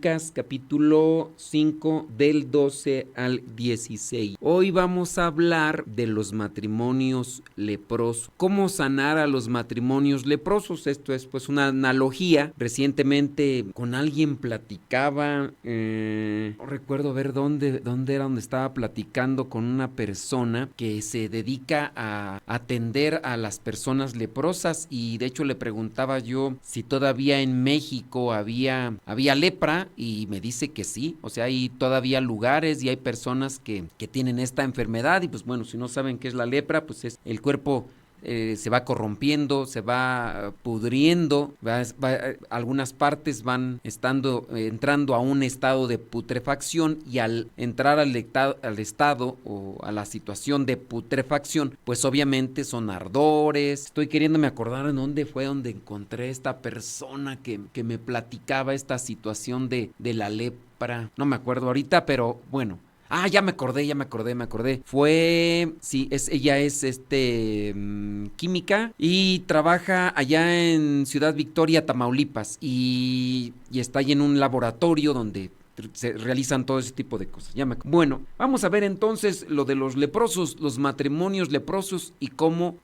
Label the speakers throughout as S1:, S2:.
S1: Lucas capítulo 5 del 12 al 16. Hoy vamos a hablar de los matrimonios leprosos. ¿Cómo sanar a los matrimonios leprosos? Esto es pues una analogía. Recientemente con alguien platicaba, no recuerdo ver dónde era donde estaba platicando con una persona que se dedica a atender a las personas leprosas, y de hecho le preguntaba yo si todavía en México había lepra, y me dice que sí. O sea, hay todavía lugares y hay personas que tienen esta enfermedad, y pues bueno, si no saben qué es la lepra, pues es el cuerpo se va corrompiendo, se va pudriendo, algunas partes van entrando a un estado de putrefacción, y al entrar al estado o a la situación de putrefacción, pues obviamente son ardores. Estoy queriéndome acordar en dónde fue donde encontré esta persona que me platicaba esta situación de la lepra. No me acuerdo ahorita, pero bueno. Ya me acordé. Ella es química, y trabaja allá en Ciudad Victoria, Tamaulipas, y está ahí en un laboratorio donde se realizan todo ese tipo de cosas. Bueno, vamos a ver entonces lo de los leprosos, los matrimonios leprosos y cómo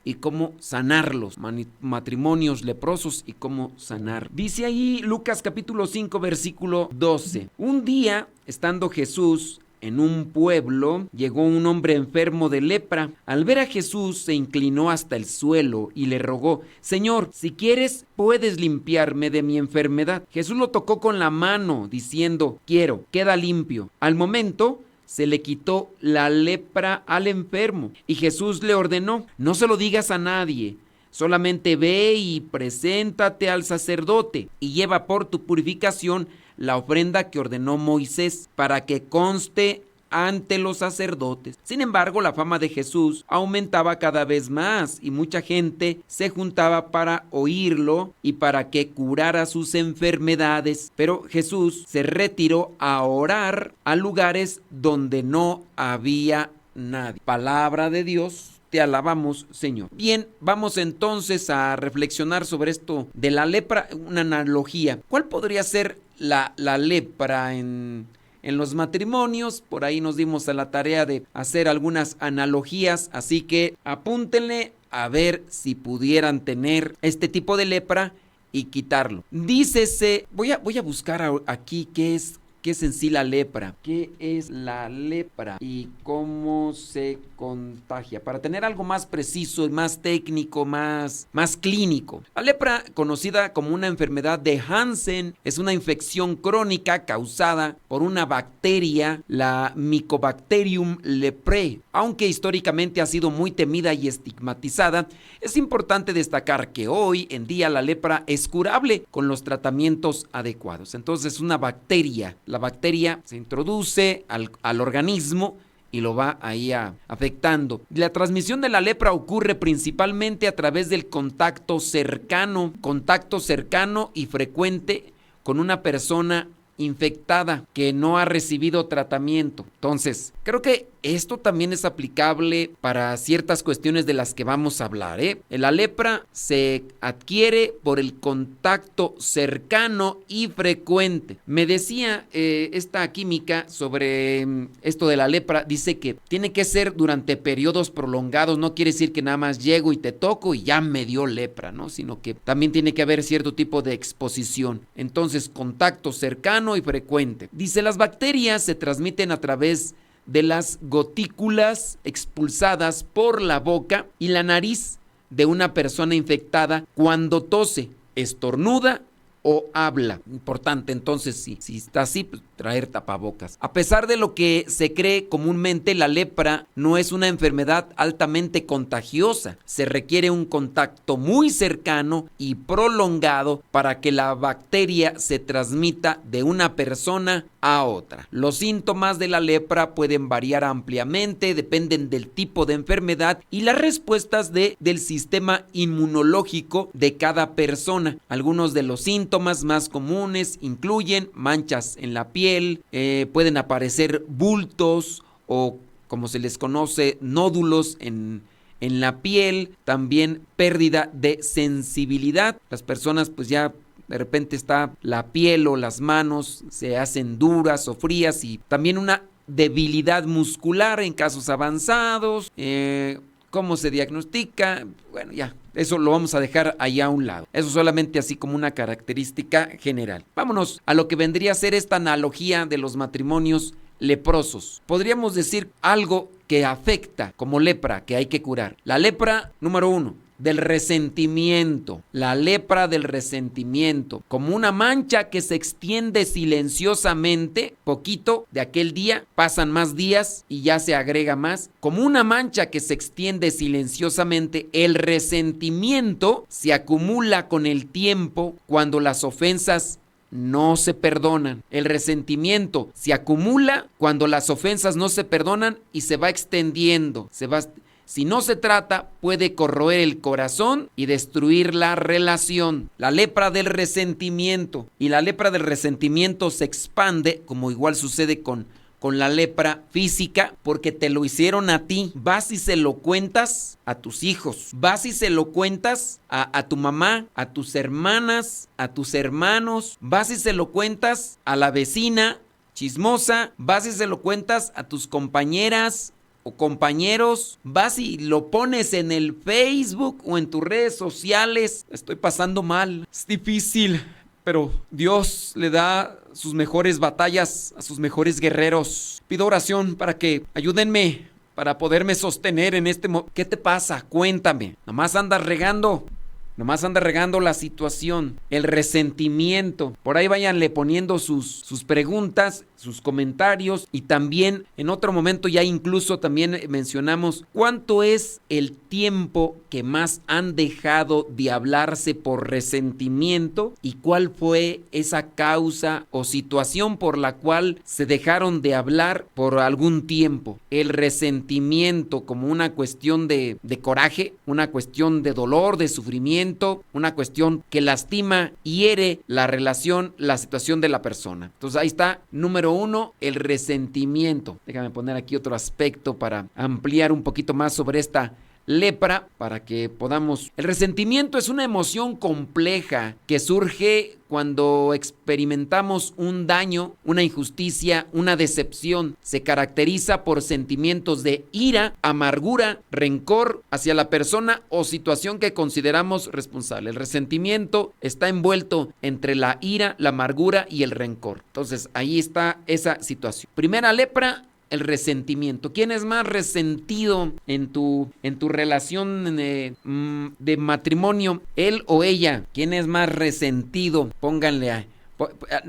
S1: sanarlos. Matrimonios leprosos y cómo sanar. Dice ahí Lucas capítulo 5 versículo 12. Un día, estando Jesús en un pueblo, llegó un hombre enfermo de lepra. Al ver a Jesús, se inclinó hasta el suelo y le rogó: Señor, si quieres, puedes limpiarme de mi enfermedad. Jesús lo tocó con la mano, diciendo: quiero, queda limpio. Al momento, se le quitó la lepra al enfermo, y Jesús le ordenó: no se lo digas a nadie. Solamente ve y preséntate al sacerdote y lleva por tu purificación la ofrenda que ordenó Moisés, para que conste ante los sacerdotes. Sin embargo, la fama de Jesús aumentaba cada vez más, y mucha gente se juntaba para oírlo y para que curara sus enfermedades. Pero Jesús se retiró a orar a lugares donde no había nadie. Palabra de Dios. Te alabamos, Señor. Bien, vamos entonces a reflexionar sobre esto de la lepra, una analogía. ¿Cuál podría ser la lepra en los matrimonios? Por ahí nos dimos a la tarea de hacer algunas analogías, así que apúntenle a ver si pudieran tener este tipo de lepra y quitarlo. Dícese, voy a buscar aquí qué es en sí la lepra. ¿Qué es la lepra y cómo se contagia? Para tener algo más preciso y más técnico, más clínico. La lepra, conocida como una enfermedad de Hansen, es una infección crónica causada por una bacteria, la Mycobacterium leprae. Aunque históricamente ha sido muy temida y estigmatizada, es importante destacar que hoy en día la lepra es curable con los tratamientos adecuados. Entonces, una bacteria, la bacteria se introduce al organismo y lo va ahí afectando. La transmisión de la lepra ocurre principalmente a través del contacto cercano y frecuente con una persona infectada que no ha recibido tratamiento. Entonces, creo que esto también es aplicable para ciertas cuestiones de las que vamos a hablar, La lepra se adquiere por el contacto cercano y frecuente. Me decía esta química sobre esto de la lepra, dice que tiene que ser durante periodos prolongados. No quiere decir que nada más llego y te toco y ya me dio lepra, ¿no? Sino que también tiene que haber cierto tipo de exposición. Entonces, contacto cercano y frecuente. Dice, las bacterias se transmiten a través de las gotículas expulsadas por la boca y la nariz de una persona infectada cuando tose, estornuda o habla. Importante, entonces, si está así, pues traer tapabocas. A pesar de lo que se cree comúnmente, la lepra no es una enfermedad altamente contagiosa. Se requiere un contacto muy cercano y prolongado para que la bacteria se transmita de una persona a otra. Los síntomas de la lepra pueden variar ampliamente, dependen del tipo de enfermedad y las respuestas del sistema inmunológico de cada persona. Algunos de los síntomas más comunes incluyen manchas en la piel, pueden aparecer bultos o, como se les conoce, nódulos en la piel, también pérdida de sensibilidad. Las personas pues ya de repente está la piel o las manos se hacen duras o frías, y también una debilidad muscular en casos avanzados. ¿Cómo se diagnostica? Bueno, ya, eso lo vamos a dejar allá a un lado. Eso solamente así como una característica general. Vámonos a lo que vendría a ser esta analogía de los matrimonios leprosos. Podríamos decir algo que afecta como lepra, que hay que curar. La lepra, número 1, del resentimiento. La lepra del resentimiento, como una mancha que se extiende silenciosamente, poquito de aquel día, pasan más días y ya se agrega más. Como una mancha que se extiende silenciosamente, el resentimiento se acumula con el tiempo cuando las ofensas no se perdonan. El resentimiento se acumula cuando las ofensas no se perdonan y se va extendiendo, si no se trata, puede corroer el corazón y destruir la relación. La lepra del resentimiento. Y la lepra del resentimiento se expande, como igual sucede con la lepra física, porque te lo hicieron a ti. Vas y se lo cuentas a tus hijos. Vas y se lo cuentas a tu mamá, a tus hermanas, a tus hermanos. Vas y se lo cuentas a la vecina chismosa. Vas y se lo cuentas a tus compañeras o compañeros. Vas y lo pones en el Facebook o en tus redes sociales. Estoy pasando mal, es difícil, pero Dios le da sus mejores batallas a sus mejores guerreros. Pido oración para que ayúdenme para poderme sostener en este momento. ¿Qué te pasa? Cuéntame. Nomás andas regando la situación, el resentimiento. Por ahí váyanle poniendo sus preguntas, sus comentarios, y también en otro momento ya incluso también mencionamos cuánto es el tiempo que más han dejado de hablarse por resentimiento y cuál fue esa causa o situación por la cual se dejaron de hablar por algún tiempo. El resentimiento como una cuestión de coraje, una cuestión de dolor, de sufrimiento, una cuestión que lastima, hiere la relación, la situación de la persona. Entonces ahí está, número 1, el resentimiento. Déjame poner aquí otro aspecto para ampliar un poquito más sobre esta lepra para que podamos. El resentimiento es una emoción compleja que surge cuando experimentamos un daño, una injusticia, una decepción. Se caracteriza por sentimientos de ira, amargura, rencor hacia la persona o situación que consideramos responsable. El resentimiento está envuelto entre la ira, la amargura y el rencor. Entonces ahí está esa situación. Primera lepra, el resentimiento. ¿Quién es más resentido en tu relación de matrimonio? ¿Él o ella? ¿Quién es más resentido? Pónganle a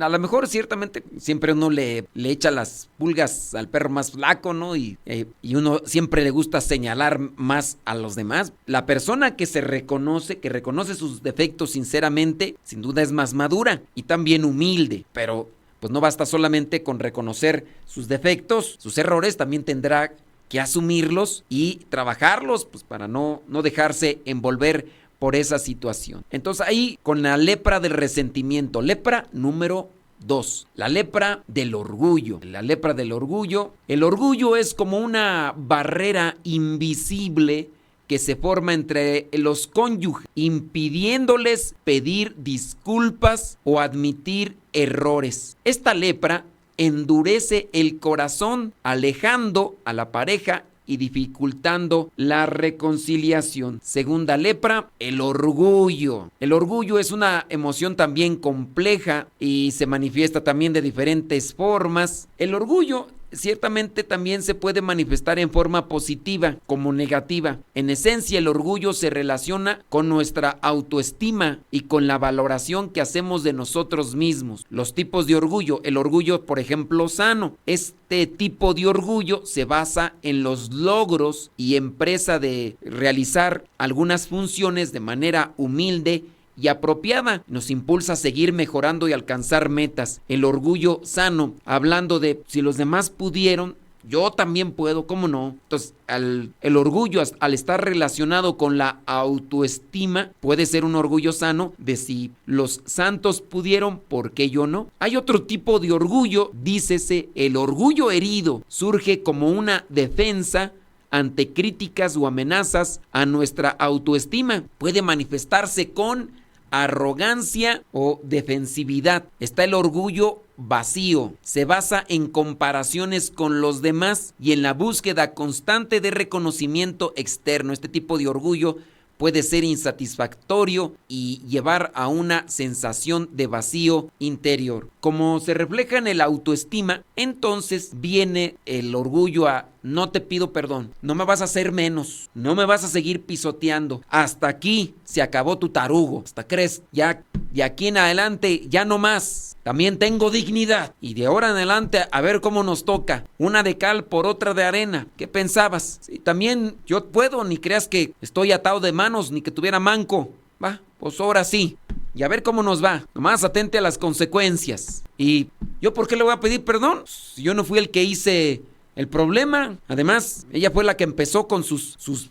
S1: lo mejor ciertamente siempre uno le echa las pulgas al perro más flaco, ¿no? Y uno siempre le gusta señalar más a los demás. La persona que reconoce sus defectos sinceramente, sin duda es más madura y también humilde, pero pues no basta solamente con reconocer sus defectos, sus errores, también tendrá que asumirlos y trabajarlos, pues para no dejarse envolver por esa situación. Entonces ahí con la lepra del resentimiento, lepra número 2, la lepra del orgullo. La lepra del orgullo, el orgullo es como una barrera invisible que se forma entre los cónyuges, impidiéndoles pedir disculpas o admitir errores. Esta lepra endurece el corazón, alejando a la pareja y dificultando la reconciliación. Segunda lepra, el orgullo. El orgullo es una emoción también compleja y se manifiesta también de diferentes formas. El orgullo ciertamente también se puede manifestar en forma positiva como negativa. En esencia, el orgullo se relaciona con nuestra autoestima y con la valoración que hacemos de nosotros mismos. Los tipos de orgullo. El orgullo, por ejemplo, sano. Este tipo de orgullo se basa en los logros y empresa de realizar algunas funciones de manera humilde y apropiada. Nos impulsa a seguir mejorando y alcanzar metas. El orgullo sano, hablando de si los demás pudieron, yo también puedo, ¿cómo no? Entonces, el orgullo, al estar relacionado con la autoestima, puede ser un orgullo sano de si los santos pudieron, ¿por qué yo no? Hay otro tipo de orgullo, dícese, el orgullo herido, surge como una defensa ante críticas o amenazas a nuestra autoestima. Puede manifestarse con arrogancia o defensividad. Está el orgullo vacío. Se basa en comparaciones con los demás y en la búsqueda constante de reconocimiento externo. Este tipo de orgullo puede ser insatisfactorio y llevar a una sensación de vacío interior. Como se refleja en el autoestima, entonces viene el orgullo a: no te pido perdón, no me vas a hacer menos, no me vas a seguir pisoteando, hasta aquí se acabó tu tarugo, hasta crees, ya de aquí en adelante ya no más. También tengo dignidad y de ahora en adelante a ver cómo nos toca, una de cal por otra de arena. ¿Qué pensabas? Sí, también yo puedo, ni creas que estoy atado de manos ni que tuviera manco. Va, pues ahora sí, y a ver cómo nos va. Nomás atente a las consecuencias. ¿Y yo por qué le voy a pedir perdón? Si yo no fui el que hice el problema. Además, ella fue la que empezó con sus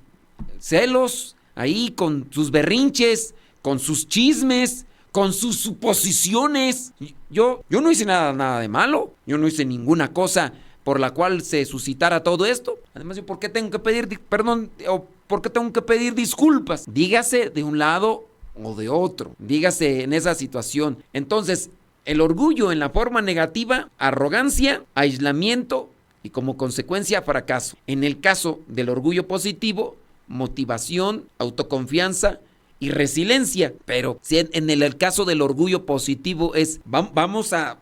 S1: celos, ahí con sus berrinches, con sus chismes, con sus suposiciones. Yo no hice nada de malo. Yo no hice ninguna cosa por la cual se suscitara todo esto. Además, ¿yo por qué tengo que pedir perdón o por qué tengo que pedir disculpas? Dígase de un lado o de otro. Dígase en esa situación. Entonces, el orgullo en la forma negativa: arrogancia, aislamiento y como consecuencia fracaso. En el caso del orgullo positivo: motivación, autoconfianza y resiliencia. Pero si en el caso del orgullo positivo es: vamos a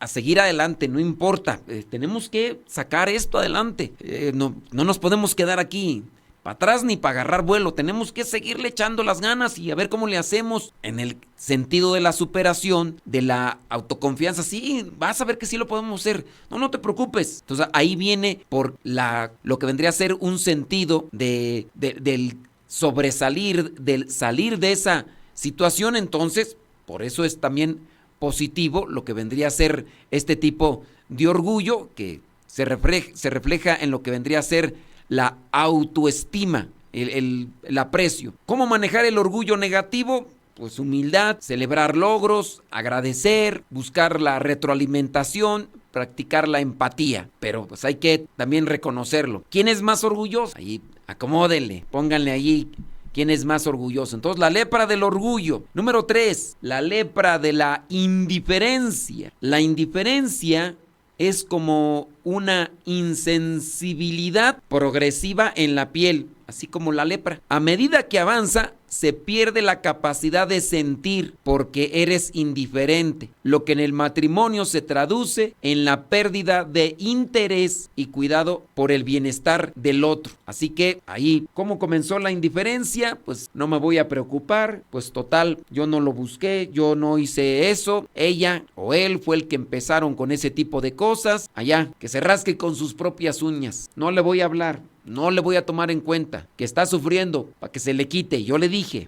S1: seguir adelante, no importa, tenemos que sacar esto adelante, no nos podemos quedar aquí para atrás ni para agarrar vuelo, tenemos que seguirle echando las ganas y a ver cómo le hacemos. En el sentido de la superación, de la autoconfianza: sí, vas a ver que sí lo podemos hacer, no te preocupes. Entonces ahí viene por lo que vendría a ser un sentido del sobresalir, del salir de esa situación. Entonces, por eso es también positivo lo que vendría a ser este tipo de orgullo, que se refleja en lo que vendría a ser la autoestima, el aprecio. ¿Cómo manejar el orgullo negativo? Pues humildad, celebrar logros, agradecer, buscar la retroalimentación, practicar la empatía. Pero pues hay que también reconocerlo. ¿Quién es más orgulloso? Ahí acomódenle, pónganle allí quién es más orgulloso. Entonces, la lepra del orgullo. Número 3, la lepra de la indiferencia. La indiferencia es como una insensibilidad progresiva en la piel, así como la lepra. A medida que avanza, se pierde la capacidad de sentir porque eres indiferente, lo que en el matrimonio se traduce en la pérdida de interés y cuidado por el bienestar del otro. Así que ahí, ¿cómo comenzó la indiferencia? Pues no me voy a preocupar, pues total, yo no lo busqué, yo no hice eso, ella o él fue el que empezaron con ese tipo de cosas. Allá, que se rasque con sus propias uñas, no le voy a hablar. No le voy a tomar en cuenta que está sufriendo para que se le quite. Yo le dije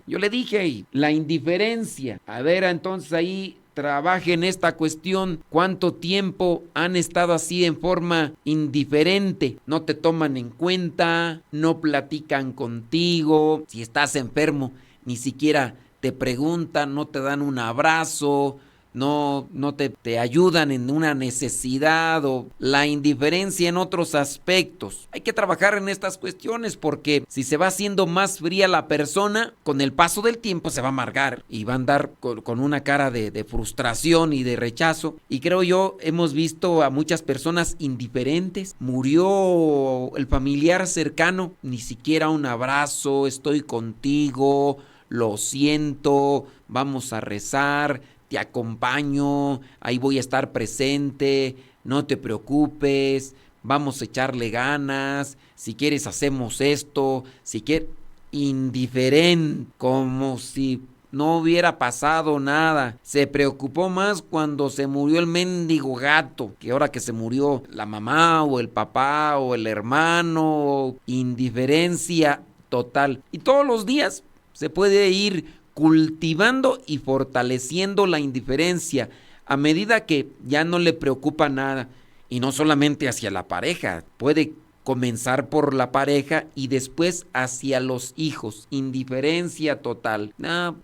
S1: ahí, la indiferencia. A ver, entonces ahí trabajen esta cuestión. ¿Cuánto tiempo han estado así en forma indiferente? No te toman en cuenta, no platican contigo. Si estás enfermo, ni siquiera te preguntan, no te dan un abrazo. No te ayudan en una necesidad, o la indiferencia en otros aspectos. Hay que trabajar en estas cuestiones porque si se va haciendo más fría la persona, con el paso del tiempo se va a amargar y va a andar con una cara de frustración y de rechazo. Y creo yo, hemos visto a muchas personas indiferentes. Murió el familiar cercano, ni siquiera un abrazo, estoy contigo, lo siento, vamos a rezar, te acompaño, ahí voy a estar presente, no te preocupes, vamos a echarle ganas, si quieres hacemos esto, si quieres, indiferente, como si no hubiera pasado nada. Se preocupó más cuando se murió el mendigo gato, que ahora que se murió la mamá o el papá o el hermano. Indiferencia total. Y todos los días se puede ir cultivando y fortaleciendo la indiferencia a medida que ya no le preocupa nada. Y no solamente hacia la pareja, puede comenzar por la pareja y después hacia los hijos. Indiferencia total.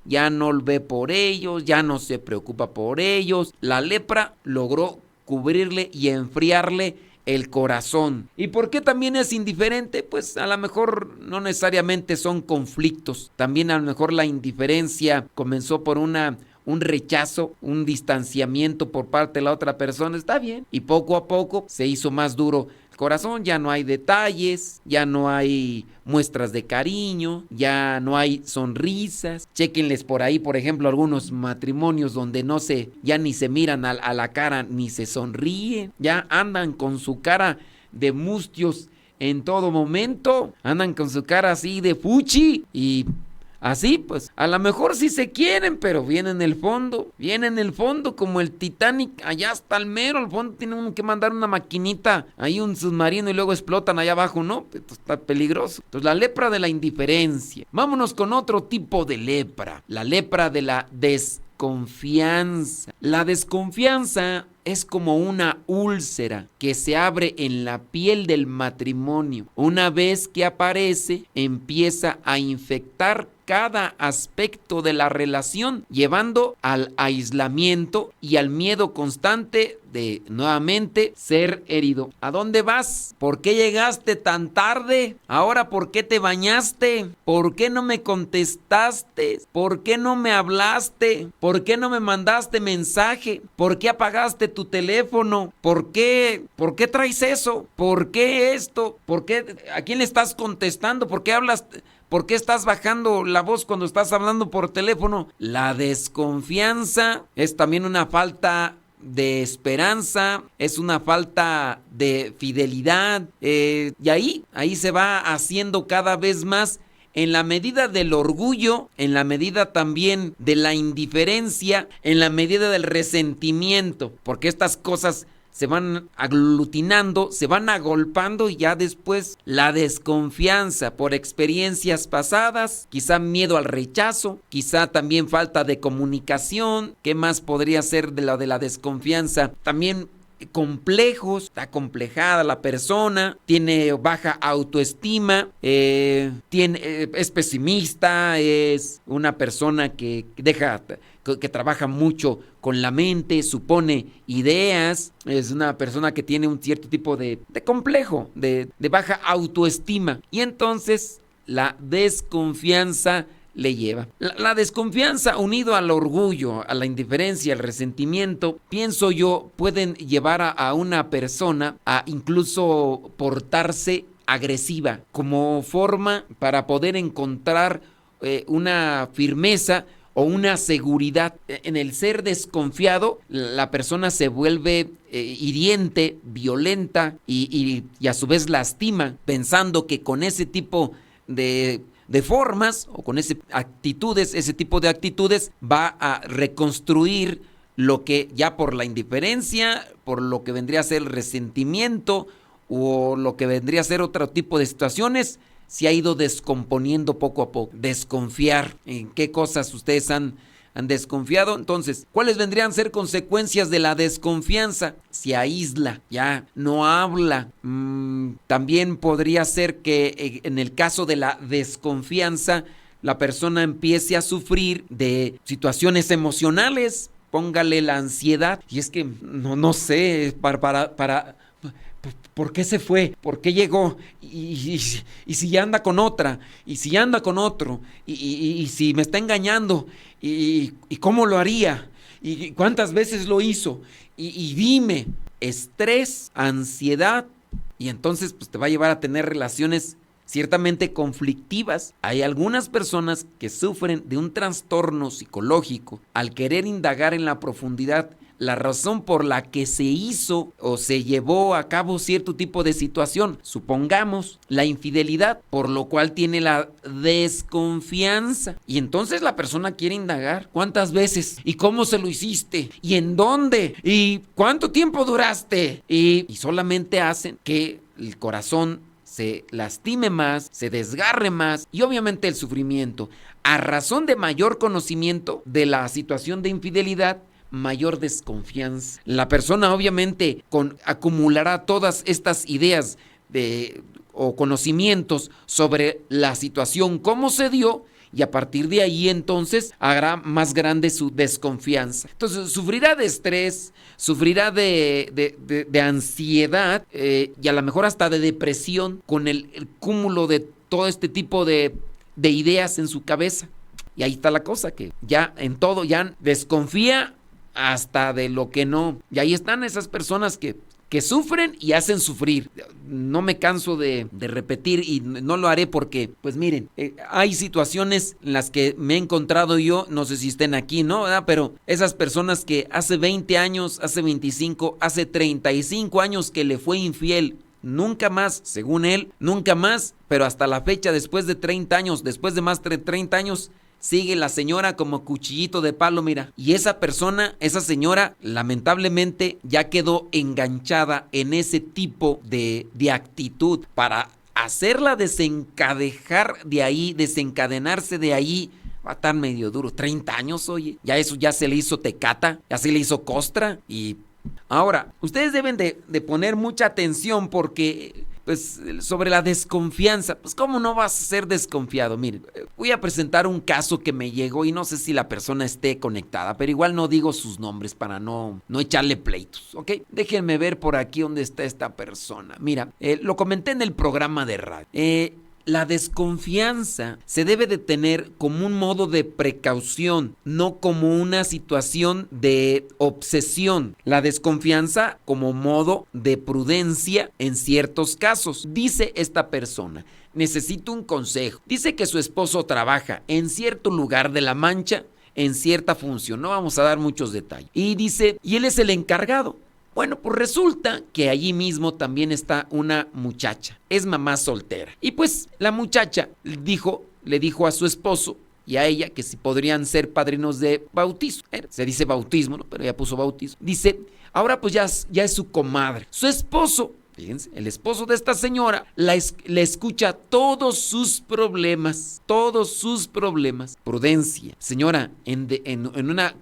S1: Ya no ve por ellos, ya no se preocupa por ellos. La lepra logró cubrirle y enfriarle el corazón. ¿Y por qué también es indiferente? Pues a lo mejor no necesariamente son conflictos. También a lo mejor la indiferencia comenzó por un rechazo, un distanciamiento por parte de la otra persona. Está bien. Y poco a poco se hizo más duro el corazón. Ya no hay detalles, ya no hay muestras de cariño, ya no hay sonrisas. Chéquenles por ahí, por ejemplo, algunos matrimonios donde ya ni se miran a la cara ni se sonríen. Ya andan con su cara de mustios en todo momento. Andan con su cara así de fuchi y así, pues, a lo mejor sí se quieren, pero viene en el fondo como el Titanic, allá hasta el mero, al fondo tiene uno que mandar una maquinita, ahí un submarino y luego explotan allá abajo, ¿no? Esto está peligroso. Entonces, la lepra de la indiferencia. Vámonos con otro tipo de lepra, la lepra de la desconfianza. La desconfianza es como una úlcera que se abre en la piel del matrimonio. Una vez que aparece, empieza a infectar cada aspecto de la relación, llevando al aislamiento y al miedo constante de nuevamente ser herido. ¿A dónde vas? ¿Por qué llegaste tan tarde? Ahora, ¿por qué te bañaste? ¿Por qué no me contestaste? ¿Por qué no me hablaste? ¿Por qué no me mandaste mensaje? ¿Por qué apagaste tu teléfono? ¿Por qué traes eso? ¿Por qué esto? ¿Por qué? ¿A quién le estás contestando? ¿Por qué hablas? ¿Por qué estás bajando la voz cuando estás hablando por teléfono? La desconfianza es también una falta de esperanza, es una falta de fidelidad, y ahí se va haciendo cada vez más en la medida del orgullo, en la medida también de la indiferencia, en la medida del resentimiento, porque estas cosas se van aglutinando, se van agolpando y ya después la desconfianza por experiencias pasadas, quizá miedo al rechazo, quizá también falta de comunicación. ¿Qué más podría ser de la desconfianza? También complejos, está acomplejada la persona, tiene baja autoestima, es pesimista, es una persona que trabaja mucho con la mente, supone ideas, es una persona que tiene un cierto tipo de complejo, de baja autoestima, y entonces la desconfianza le lleva. La desconfianza unido al orgullo, a la indiferencia, al resentimiento, pienso yo, pueden llevar a una persona a incluso portarse agresiva como forma para poder encontrar una firmeza o una seguridad. En el ser desconfiado, la persona se vuelve hiriente, violenta y a su vez lastima, pensando que con ese tipo de formas o con ese tipo de actitudes va a reconstruir lo que ya por la indiferencia, por lo que vendría a ser el resentimiento o lo que vendría a ser otro tipo de situaciones, se ha ido descomponiendo poco a poco. Desconfiar. ¿En qué cosas ustedes han desconfiado? Entonces, ¿cuáles vendrían a ser consecuencias de la desconfianza? Se aísla, ya no habla. También podría ser que en el caso de la desconfianza, la persona empiece a sufrir de situaciones emocionales. Póngale la ansiedad. Y es que no sé, ¿por qué se fue? ¿Por qué llegó? Y si ya anda con otra, y si ya anda con otro, y si me está engañando, y cómo lo haría, y cuántas veces lo hizo, y dime, estrés, ansiedad, y entonces pues te va a llevar a tener relaciones ciertamente conflictivas. Hay algunas personas que sufren de un trastorno psicológico al querer indagar en la profundidad la razón por la que se hizo o se llevó a cabo cierto tipo de situación. Supongamos la infidelidad, por lo cual tiene la desconfianza. Y entonces la persona quiere indagar. ¿Cuántas veces? ¿Y cómo se lo hiciste? ¿Y en dónde? ¿Y cuánto tiempo duraste? Y solamente hacen que el corazón se lastime más, se desgarre más y obviamente el sufrimiento. A razón de mayor conocimiento de la situación de infidelidad, mayor desconfianza. La persona obviamente acumulará todas estas ideas o conocimientos sobre la situación, cómo se dio, y a partir de ahí entonces hará más grande su desconfianza. Entonces sufrirá de estrés, sufrirá de ansiedad y a lo mejor hasta de depresión con el cúmulo de todo este tipo de ideas en su cabeza. Y ahí está la cosa, que ya en todo ya desconfía hasta de lo que no. Y ahí están esas personas que sufren y hacen sufrir. No me canso de repetir y no lo haré porque, pues miren, hay situaciones en las que me he encontrado yo, no sé si estén aquí, ¿no? ¿Verdad? Pero esas personas que hace 20 años, hace 25, hace 35 años que le fue infiel, nunca más, según él, nunca más, pero hasta la fecha, después de 30 años, después de más de 30 años, sigue la señora como cuchillito de palo, mira. Y esa persona, esa señora, lamentablemente ya quedó enganchada en ese tipo de actitud. Para hacerla desencadenarse de ahí, va a estar medio duro. 30 años, oye. Ya eso ya se le hizo tecata, ya se le hizo costra. Y ahora, ustedes deben de poner mucha atención porque... pues sobre la desconfianza, pues cómo no vas a ser desconfiado. Miren, voy a presentar un caso que me llegó y no sé si la persona esté conectada, pero igual no digo sus nombres para no echarle pleitos, ¿ok? Déjenme ver por aquí dónde está esta persona. Mira, lo comenté en el programa de radio. La desconfianza se debe de tener como un modo de precaución, no como una situación de obsesión. La desconfianza como modo de prudencia en ciertos casos. Dice esta persona, necesito un consejo. Dice que su esposo trabaja en cierto lugar de La Mancha, en cierta función. No vamos a dar muchos detalles. Y dice, y él es el encargado. Bueno, pues resulta que allí mismo también está una muchacha, es mamá soltera. Y pues la muchacha le dijo a su esposo y a ella que si podrían ser padrinos de bautizo. Se dice bautismo, ¿no? Pero ella puso bautizo. Dice, ahora pues ya es su comadre. Su esposo, fíjense, el esposo de esta señora le escucha todos sus problemas. Prudencia. Señora, en una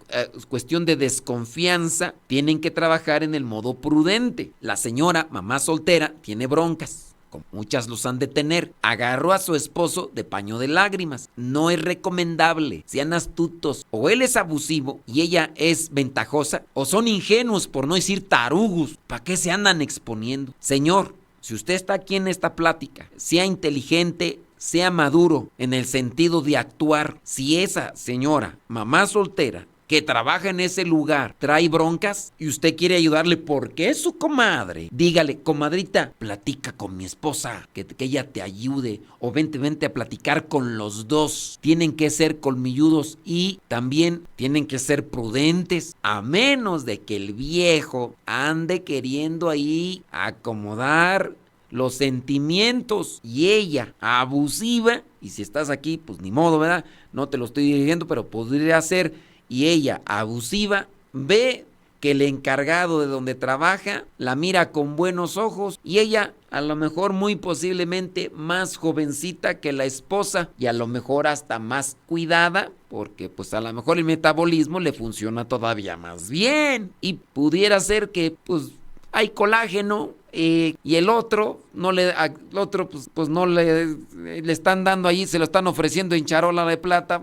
S1: cuestión de desconfianza, tienen que trabajar en el modo prudente. La señora, mamá soltera, tiene broncas. Como muchas los han de tener. Agarró a su esposo de paño de lágrimas. No es recomendable. Sean astutos. O él es abusivo y ella es ventajosa, o son ingenuos, por no decir tarugos. ¿Para qué se andan exponiendo? Señor, si usted está aquí en esta plática, sea inteligente, sea maduro en el sentido de actuar. Si esa señora, mamá soltera, que trabaja en ese lugar, trae broncas y usted quiere ayudarle porque es su comadre, dígale, comadrita, platica con mi esposa, que ella te ayude, o vente a platicar con los dos. Tienen que ser colmilludos y también tienen que ser prudentes, a menos de que el viejo ande queriendo ahí acomodar los sentimientos y ella abusiva. Y si estás aquí, pues ni modo, ¿verdad? No te lo estoy diciendo, pero podría ser. Y ella, abusiva, ve que el encargado de donde trabaja la mira con buenos ojos y ella, a lo mejor muy posiblemente más jovencita que la esposa y a lo mejor hasta más cuidada, porque pues a lo mejor el metabolismo le funciona todavía más bien y pudiera ser que pues hay colágeno y el otro no pues no le están dando ahí, se lo están ofreciendo en charola de plata.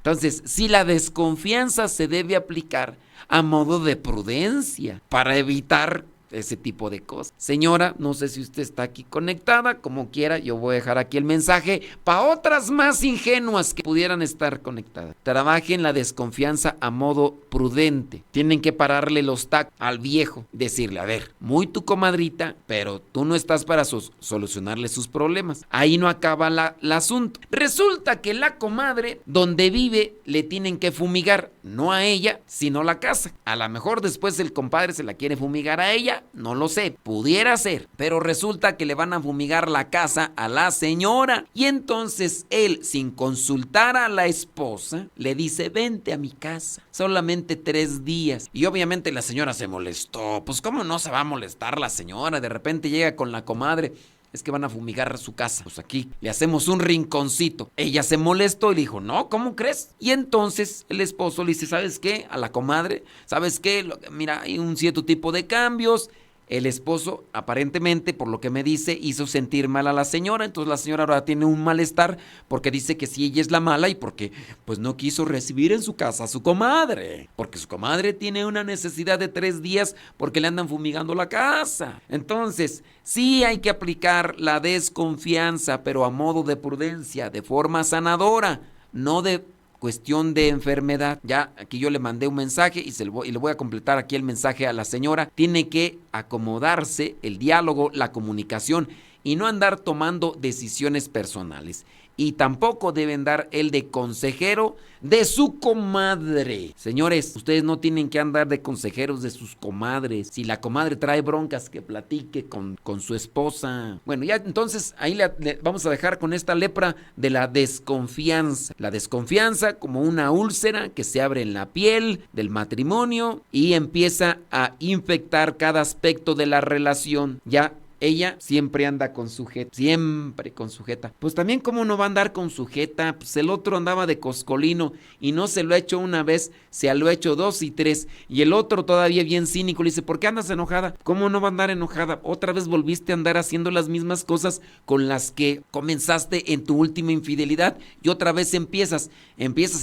S1: Entonces, sí, la desconfianza se debe aplicar a modo de prudencia para evitar ese tipo de cosas. Señora, no sé si usted está aquí conectada, como quiera, yo voy a dejar aquí el mensaje para otras más ingenuas que pudieran estar conectadas. Trabajen la desconfianza a modo prudente. Tienen que pararle los tacos al viejo, decirle, a ver, muy tu comadrita, pero tú no estás para solucionarle sus problemas. Ahí no acaba el asunto. Resulta que la comadre, donde vive, le tienen que fumigar, no a ella, sino la casa. A lo mejor después el compadre se la quiere fumigar a ella, no lo sé, pudiera ser, pero resulta que le van a fumigar la casa a la señora y entonces él, sin consultar a la esposa, le dice, vente a mi casa, solamente 3 días. Y obviamente la señora se molestó. Pues cómo no se va a molestar la señora, de repente llega con la comadre, es que van a fumigar su casa, pues aquí le hacemos un rinconcito. Ella se molestó y le dijo, no, ¿cómo crees? Y entonces el esposo le dice, ¿sabes qué? A la comadre, ¿sabes qué? Mira, hay un cierto tipo de cambios, El esposo, aparentemente, por lo que me dice, hizo sentir mal a la señora. Entonces la señora ahora tiene un malestar porque dice que sí, ella es la mala y porque pues no quiso recibir en su casa a su comadre. Porque su comadre tiene una necesidad de 3 días porque le andan fumigando la casa. Entonces, sí hay que aplicar la desconfianza, pero a modo de prudencia, de forma sanadora, no de cuestión de enfermedad. Ya aquí yo le mandé un mensaje y le voy a completar aquí el mensaje a la señora. Tiene que acomodarse el diálogo, la comunicación y no andar tomando decisiones personales. Y tampoco deben dar el de consejero de su comadre. Señores, ustedes no tienen que andar de consejeros de sus comadres. Si la comadre trae broncas, que platique con su esposa. Bueno, ya entonces ahí le vamos a dejar con esta lepra de la desconfianza. La desconfianza como una úlcera que se abre en la piel del matrimonio y empieza a infectar cada aspecto de la relación. Ya ella siempre anda con sujeta, siempre con sujeta. Pues también cómo no va a andar con sujeta, pues el otro andaba de coscolino y no se lo ha hecho una vez, se lo ha hecho 2 y 3. Y el otro todavía bien cínico le dice, ¿por qué andas enojada? ¿Cómo no va a andar enojada? Otra vez volviste a andar haciendo las mismas cosas con las que comenzaste en tu última infidelidad y otra vez empiezas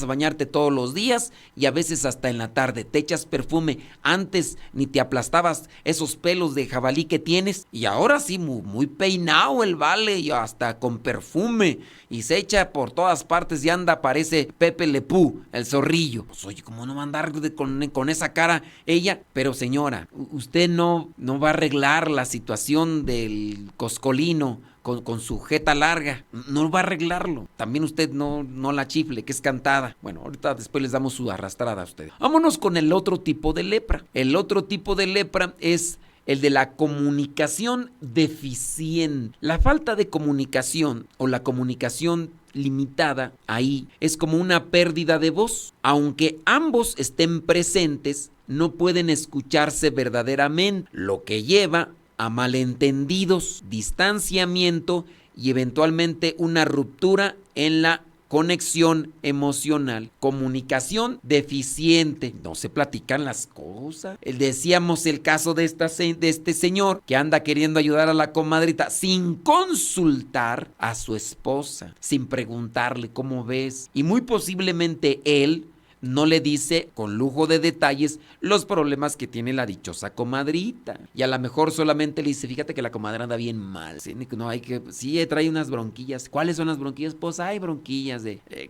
S1: a bañarte todos los días y a veces hasta en la tarde, te echas perfume, antes ni te aplastabas esos pelos de jabalí que tienes y ahora sí, muy peinado el vale y hasta con perfume y se echa por todas partes y anda, parece Pepe Le Pew, el zorrillo. Pues oye, ¿cómo no va a andar con esa cara ella? Pero señora, usted no va a arreglar la situación del coscolino con sujeta larga, no va a arreglarlo. También usted no la chifle, que es cantada. Bueno, ahorita después les damos su arrastrada a ustedes. Vámonos con el otro tipo de lepra. El otro tipo de lepra es el de la comunicación deficiente. La falta de comunicación o la comunicación limitada ahí es como una pérdida de voz. Aunque ambos estén presentes, no pueden escucharse verdaderamente, lo que lleva a malentendidos, distanciamiento y eventualmente una ruptura en la conexión emocional. Comunicación deficiente, no se platican las cosas. Decíamos el caso de este señor que anda queriendo ayudar a la comadrita sin consultar a su esposa, sin preguntarle cómo ves, y muy posiblemente él no le dice con lujo de detalles los problemas que tiene la dichosa comadrita. Y a lo mejor solamente le dice, fíjate que la comadre anda bien mal. Sí, trae unas bronquillas. ¿Cuáles son las bronquillas? Pues hay bronquillas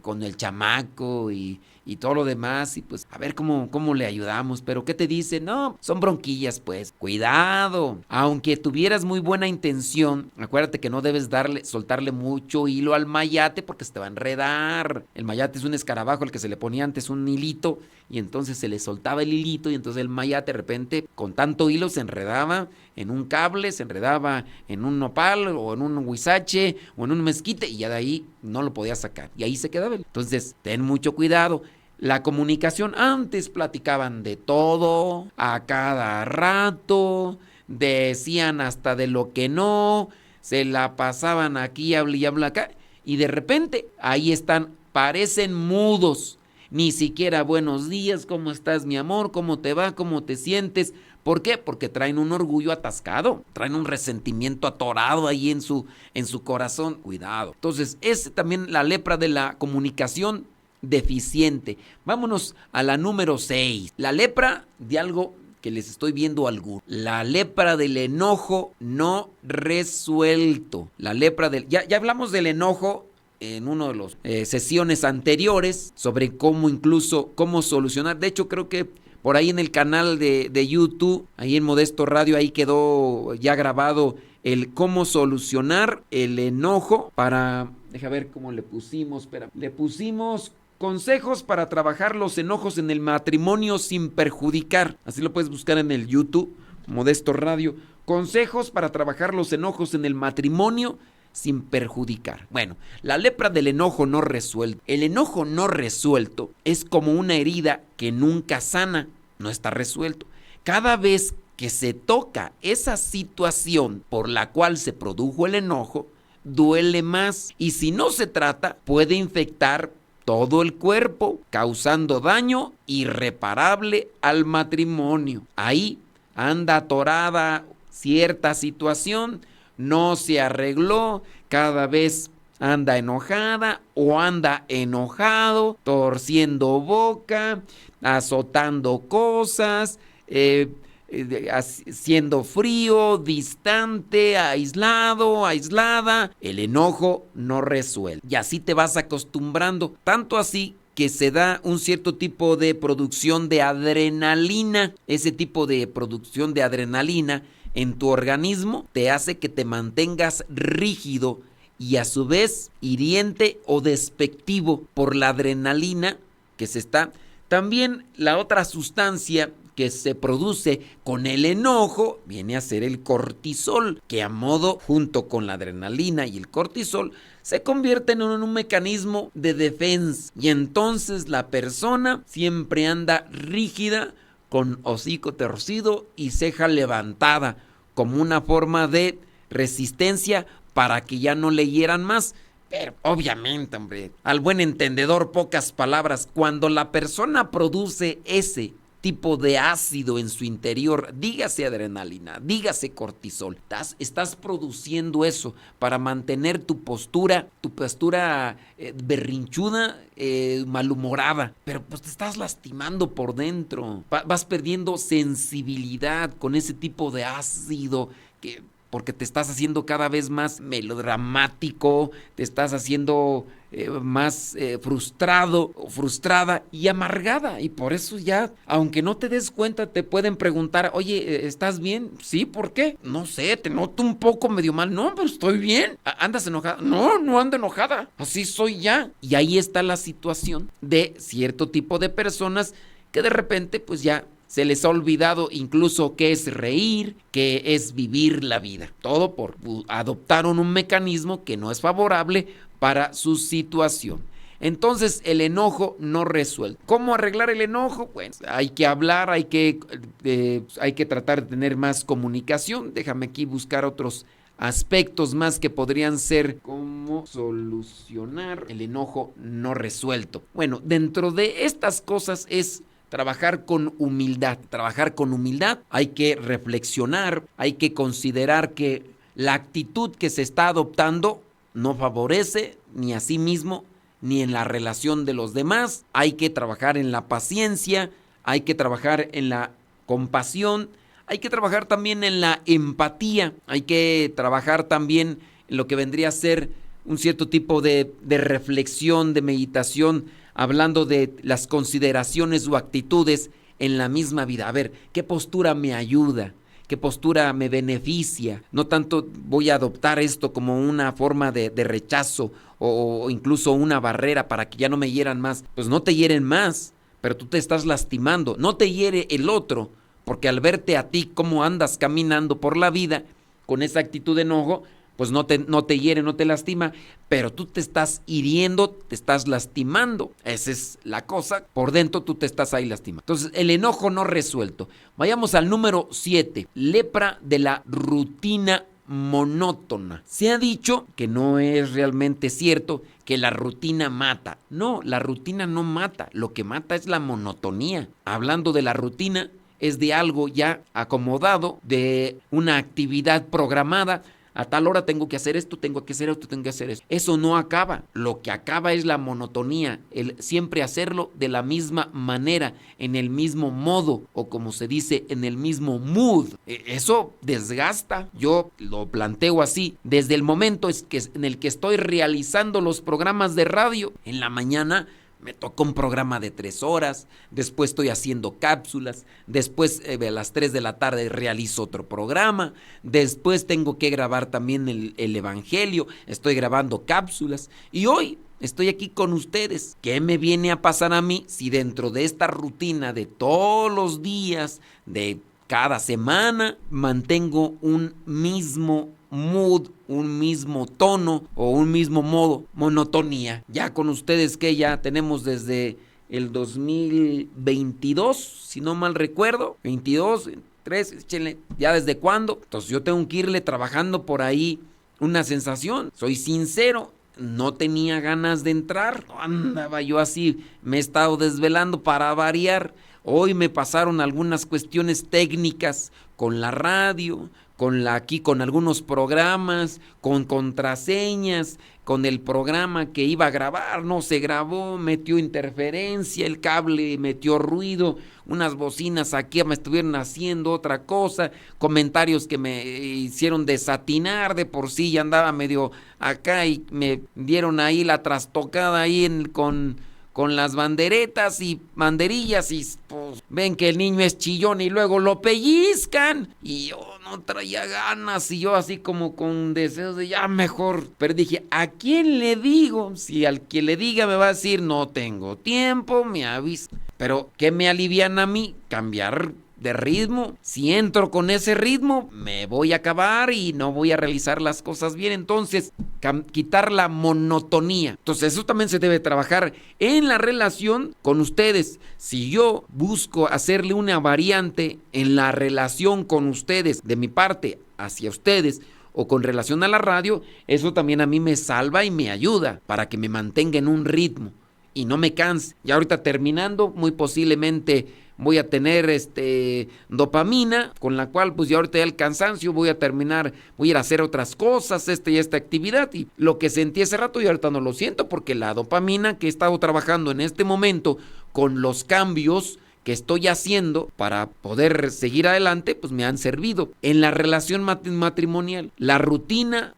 S1: con el chamaco y todo lo demás. Y pues a ver cómo le ayudamos. Pero ¿qué te dice? No, son bronquillas pues. Cuidado. Aunque tuvieras muy buena intención, acuérdate que no debes soltarle mucho hilo al mayate porque se te va a enredar. El mayate es un escarabajo al que se le ponía antes un hilito y entonces se le soltaba el hilito y entonces el mayate de repente con tanto hilo se enredaba en un cable, se enredaba en un nopal o en un huizache o en un mezquite y ya de ahí no lo podía sacar y ahí se quedaba. Entonces ten mucho cuidado. La comunicación, antes platicaban de todo, a cada rato, decían hasta de lo que no, se la pasaban aquí, habla y habla acá, y de repente ahí están, parecen mudos. Ni siquiera buenos días, ¿cómo estás mi amor? ¿Cómo te va? ¿Cómo te sientes? ¿Por qué? Porque traen un orgullo atascado, traen un resentimiento atorado ahí en su corazón. Cuidado. Entonces, es también la lepra de la comunicación deficiente. Vámonos a la número 6. La lepra de algo que les estoy viendo alguno. La lepra del enojo no resuelto. La lepra del... Ya hablamos del enojo en una de las sesiones anteriores sobre cómo solucionar. De hecho, creo que por ahí en el canal de YouTube, ahí en Modesto Radio, ahí quedó ya grabado el cómo solucionar el enojo para... Deja ver cómo le pusimos. Espera, le pusimos consejos para trabajar los enojos en el matrimonio sin perjudicar. Así lo puedes buscar en el YouTube, Modesto Radio. Consejos para trabajar los enojos en el matrimonio sin perjudicar. Bueno, la lepra del enojo no resuelto. El enojo no resuelto es como una herida que nunca sana, no está resuelto. Cada vez que se toca esa situación por la cual se produjo el enojo, duele más y si no se trata, puede infectar todo el cuerpo, causando daño irreparable al matrimonio. Ahí anda atorada, cierta situación, no se arregló, cada vez anda enojada o anda enojado, torciendo boca, azotando cosas, siendo frío, distante, aislado, aislada. El enojo no resuelve. Y así te vas acostumbrando, tanto así que se da un cierto tipo de producción de adrenalina. Ese tipo de producción de adrenalina en tu organismo te hace que te mantengas rígido y a su vez hiriente o despectivo por la adrenalina que se está. También la otra sustancia que se produce con el enojo viene a ser el cortisol, que a modo, junto con la adrenalina y el cortisol, se convierten en un mecanismo de defensa. Y entonces la persona siempre anda rígida, con hocico torcido y ceja levantada, como una forma de resistencia para que ya no le hieran más. Pero obviamente, hombre, al buen entendedor, pocas palabras. Cuando la persona produce ese tipo de ácido en su interior, dígase adrenalina, dígase cortisol, estás produciendo eso para mantener tu postura berrinchuda, malhumorada, pero pues te estás lastimando por dentro, vas perdiendo sensibilidad con ese tipo de ácido porque te estás haciendo cada vez más melodramático, te estás haciendo más frustrado, frustrada y amargada. Y por eso ya, aunque no te des cuenta, te pueden preguntar, oye, ¿estás bien? Sí, ¿por qué? No sé, te noto un poco medio mal. No, pero estoy bien. ¿Andas enojada? No, no ando enojada. Así soy ya. Y ahí está la situación de cierto tipo de personas que de repente pues ya se les ha olvidado incluso qué es reír, qué es vivir la vida. Todo por adoptaron un mecanismo que no es favorable para su situación. Entonces el enojo no resuelve. ¿Cómo arreglar el enojo? Pues hay que hablar, hay que tratar de tener más comunicación. Déjame aquí buscar otros aspectos más que podrían ser cómo solucionar el enojo no resuelto. Bueno, dentro de estas cosas es trabajar con humildad. Trabajar con humildad, hay que reflexionar, hay que considerar que la actitud que se está adoptando no favorece ni a sí mismo ni en la relación de los demás. Hay que trabajar en la paciencia, hay que trabajar en la compasión, hay que trabajar también en la empatía, hay que trabajar también en lo que vendría a ser un cierto tipo de reflexión, de meditación, hablando de las consideraciones o actitudes en la misma vida. A ver, ¿qué postura me ayuda? ¿Qué postura me beneficia? No tanto voy a adoptar esto como una forma de rechazo o incluso una barrera para que ya no me hieran más. Pues no te hieren más, pero tú te estás lastimando. No te hiere el otro, porque al verte a ti cómo andas caminando por la vida con esa actitud de enojo, pues no te hiere, no te lastima, pero tú te estás hiriendo, te estás lastimando. Esa es la cosa, por dentro tú te estás ahí lastimando. Entonces, el enojo no resuelto. Vayamos al número 7, lepra de la rutina monótona. Se ha dicho que no es realmente cierto que la rutina mata. No, la rutina no mata, lo que mata es la monotonía. Hablando de la rutina, es de algo ya acomodado, de una actividad programada. A tal hora tengo que hacer esto, tengo que hacer esto, tengo que hacer esto. Eso no acaba. Lo que acaba es la monotonía, el siempre hacerlo de la misma manera, en el mismo modo, o como se dice, en el mismo mood. Eso desgasta. Yo lo planteo así. Desde el momento en el que estoy realizando los programas de radio, en la mañana me toca un programa de 3 horas, después estoy haciendo cápsulas, después a las 3 de la tarde realizo otro programa, después tengo que grabar también el evangelio, estoy grabando cápsulas y hoy estoy aquí con ustedes. ¿Qué me viene a pasar a mí si dentro de esta rutina de todos los días, de cada semana, mantengo un mismo mood, un mismo tono o un mismo modo, monotonía? Ya con ustedes que ya tenemos desde el 2022, si no mal recuerdo, 22, 23, échenle, ya desde cuándo. Entonces yo tengo que irle trabajando por ahí una sensación. Soy sincero, no tenía ganas de entrar, andaba yo así, me he estado desvelando para variar. Hoy me pasaron algunas cuestiones técnicas con la radio, aquí con algunos programas, con contraseñas, con el programa que iba a grabar, no se grabó, metió interferencia, el cable metió ruido, unas bocinas aquí me estuvieron haciendo otra cosa, comentarios que me hicieron desatinar, de por sí ya andaba medio acá y me dieron ahí la trastocada ahí con las banderetas y banderillas y pues ven que el niño es chillón y luego lo pellizcan y yo no traía ganas y yo así como con deseos de ya mejor, pero dije, ¿a quién le digo? Si al que le diga me va a decir no tengo tiempo, me avisa, pero ¿qué me alivian a mí? Cambiar de ritmo. Si entro con ese ritmo, me voy a acabar y no voy a realizar las cosas bien. Entonces, quitar la monotonía. Entonces, eso también se debe trabajar en la relación con ustedes. Si yo busco hacerle una variante en la relación con ustedes, de mi parte hacia ustedes, o con relación a la radio, eso también a mí me salva y me ayuda para que me mantenga en un ritmo y no me canse. Y ahorita terminando, muy posiblemente voy a tener dopamina, con la cual pues ya ahorita el cansancio voy a terminar, voy a ir a hacer otras cosas, y esta actividad, y lo que sentí ese rato y ahorita no lo siento porque la dopamina que he estado trabajando en este momento con los cambios que estoy haciendo para poder seguir adelante, pues me han servido. En la relación matrimonial, la rutina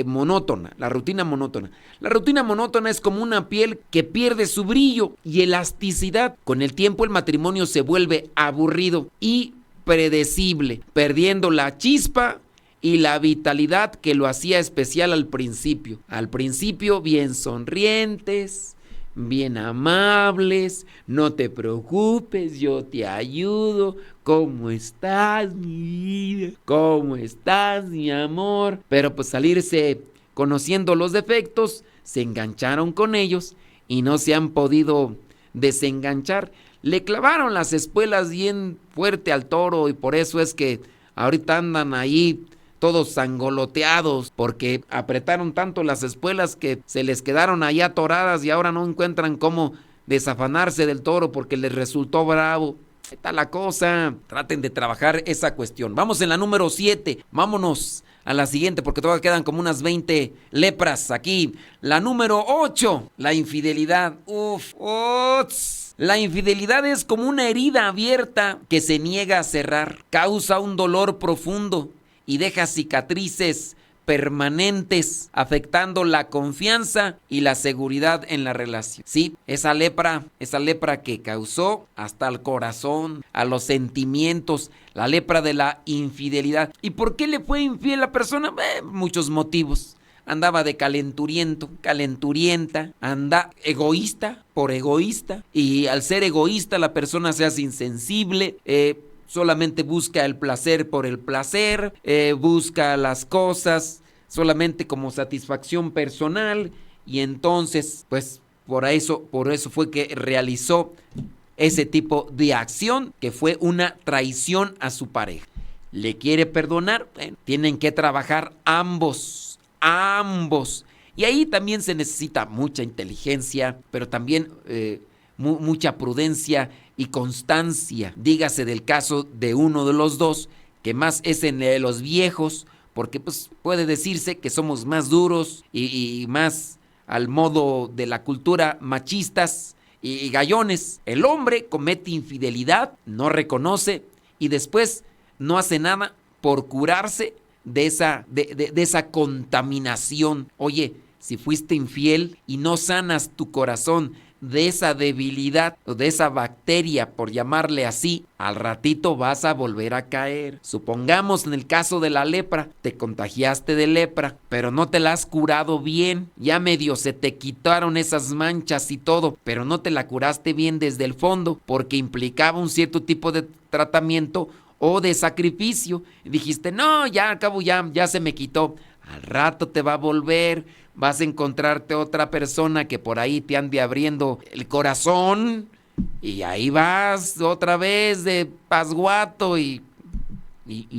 S1: monótona, la rutina monótona. La rutina monótona es como una piel que pierde su brillo y elasticidad. Con el tiempo el matrimonio se vuelve aburrido y predecible, perdiendo la chispa y la vitalidad que lo hacía especial al principio. Al principio bien sonrientes, bien amables, no te preocupes, yo te ayudo, ¿cómo estás, mi vida? ¿Cómo estás, mi amor? Pero pues salirse conociendo los defectos, se engancharon con ellos y no se han podido desenganchar. Le clavaron las espuelas bien fuerte al toro y por eso es que ahorita andan ahí todos sangoloteados porque apretaron tanto las espuelas que se les quedaron ahí atoradas y ahora no encuentran cómo desafanarse del toro porque les resultó bravo. Ahí está la cosa. Traten de trabajar esa cuestión. Vamos en la número 7. Vámonos a la siguiente porque todavía quedan como unas 20 lepras aquí. La número 8. La infidelidad. La infidelidad es como una herida abierta que se niega a cerrar. Causa un dolor profundo y deja cicatrices permanentes, afectando la confianza y la seguridad en la relación. Sí, esa lepra que causó hasta el corazón, a los sentimientos, la lepra de la infidelidad. ¿Y por qué le fue infiel la persona? Muchos motivos. Andaba de calenturienta, anda egoísta por egoísta, y al ser egoísta la persona se hace insensible, solamente busca el placer por el placer, busca las cosas solamente como satisfacción personal y entonces pues por eso fue que realizó ese tipo de acción que fue una traición a su pareja. ¿Le quiere perdonar? Bueno, tienen que trabajar ambos. Y ahí también se necesita mucha inteligencia, pero también mucha prudencia y constancia. Dígase del caso de uno de los dos, que más es en los viejos, porque pues puede decirse que somos más duros y más al modo de la cultura machistas y gallones. El hombre comete infidelidad, no reconoce y después no hace nada por curarse de esa contaminación. Oye, si fuiste infiel y no sanas tu corazón de esa debilidad o de esa bacteria, por llamarle así, al ratito vas a volver a caer. Supongamos en el caso de la lepra, te contagiaste de lepra, pero no te la has curado bien. Ya medio se te quitaron esas manchas y todo, pero no te la curaste bien desde el fondo porque implicaba un cierto tipo de tratamiento o de sacrificio. Y dijiste, no, ya al cabo ya se me quitó. Al rato te va a volver, vas a encontrarte otra persona que por ahí te ande abriendo el corazón y ahí vas otra vez de pasguato y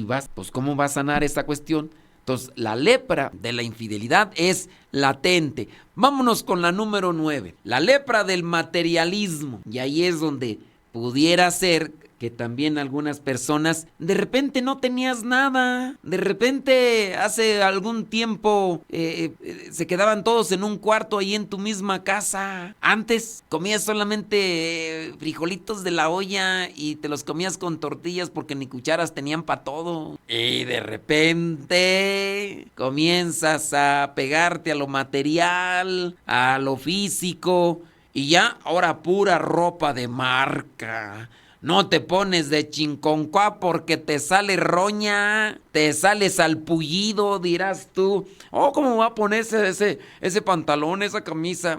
S1: vas, pues ¿cómo va a sanar esta cuestión? Entonces la lepra de la infidelidad es latente. Vámonos con la número 9, la lepra del materialismo, y ahí es donde pudiera ser que también algunas personas de repente no tenías nada, de repente hace algún tiempo se quedaban todos en un cuarto ahí en tu misma casa. Antes comías solamente frijolitos de la olla y te los comías con tortillas porque ni cucharas tenían para todo. Y de repente comienzas a pegarte a lo material, a lo físico, y ya ahora pura ropa de marca. No te pones de chinconcuá porque te sale roña, te sale salpullido, dirás tú. Oh, ¿cómo va a ponerse ese pantalón, esa camisa?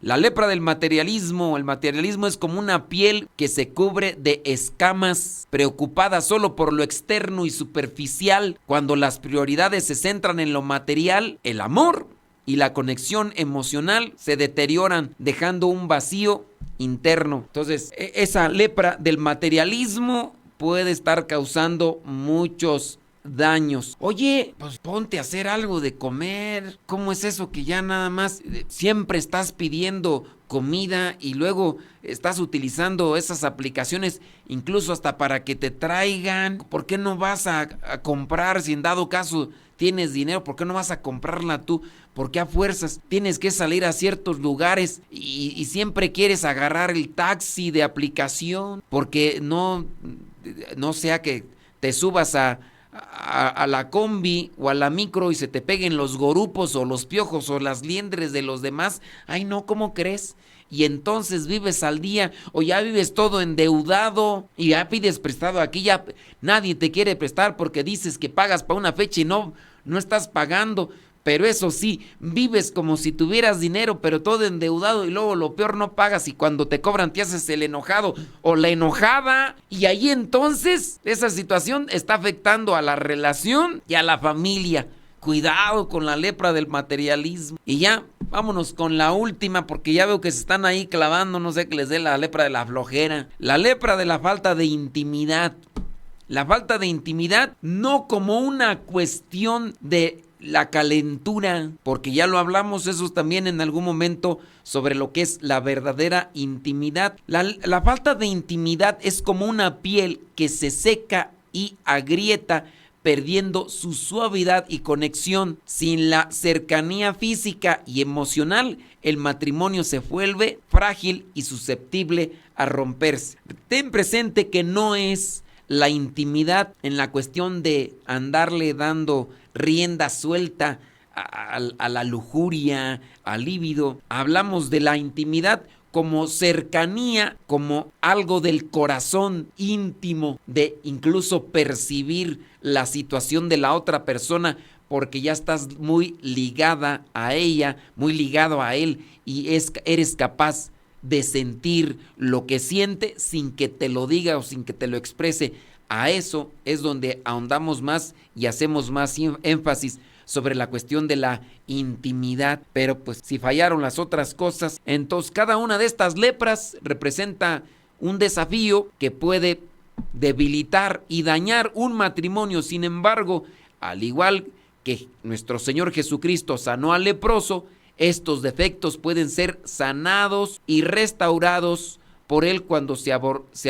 S1: La lepra del materialismo. El materialismo es como una piel que se cubre de escamas, preocupada solo por lo externo y superficial. Cuando las prioridades se centran en lo material, el amor y la conexión emocional se deterioran, dejando un vacío interno. Entonces, esa lepra del materialismo puede estar causando muchos daños. Oye, pues ponte a hacer algo de comer. ¿Cómo es eso que ya nada más siempre estás pidiendo comida y luego estás utilizando esas aplicaciones incluso hasta para que te traigan? ¿Por qué no vas a comprar si en dado caso tienes dinero? ¿Por qué no vas a comprarla tú? ¿Por qué a fuerzas tienes que salir a ciertos lugares y siempre quieres agarrar el taxi de aplicación? Porque no sea que te subas a la combi o a la micro y se te peguen los gorupos o los piojos o las liendres de los demás. Ay, no, ¿cómo crees? Y entonces vives al día o ya vives todo endeudado y ya pides prestado. Aquí ya nadie te quiere prestar porque dices que pagas para una fecha y no estás pagando. Pero eso sí, vives como si tuvieras dinero, pero todo endeudado y luego lo peor no pagas y cuando te cobran te haces el enojado o la enojada y ahí entonces esa situación está afectando a la relación y a la familia. Cuidado con la lepra del materialismo. Y ya, vámonos con la última porque ya veo que se están ahí clavando, no sé qué les dé la lepra de la flojera. La lepra de la falta de intimidad. La falta de intimidad no como una cuestión de la calentura, porque ya lo hablamos eso también en algún momento sobre lo que es la verdadera intimidad. La falta de intimidad es como una piel que se seca y agrieta, perdiendo su suavidad y conexión. Sin la cercanía física y emocional, el matrimonio se vuelve frágil y susceptible a romperse. Ten presente que no es la intimidad en la cuestión de andarle dando rienda suelta a la lujuria, al líbido. Hablamos de la intimidad como cercanía, como algo del corazón íntimo, de incluso percibir la situación de la otra persona, porque ya estás muy ligada a ella, muy ligado a él, y eres capaz de sentir lo que siente sin que te lo diga o sin que te lo exprese. A eso es donde ahondamos más y hacemos más énfasis sobre la cuestión de la intimidad. Pero pues si fallaron las otras cosas, entonces cada una de estas lepras representa un desafío que puede debilitar y dañar un matrimonio. Sin embargo, al igual que nuestro Señor Jesucristo sanó al leproso, estos defectos pueden ser sanados y restaurados por Él cuando se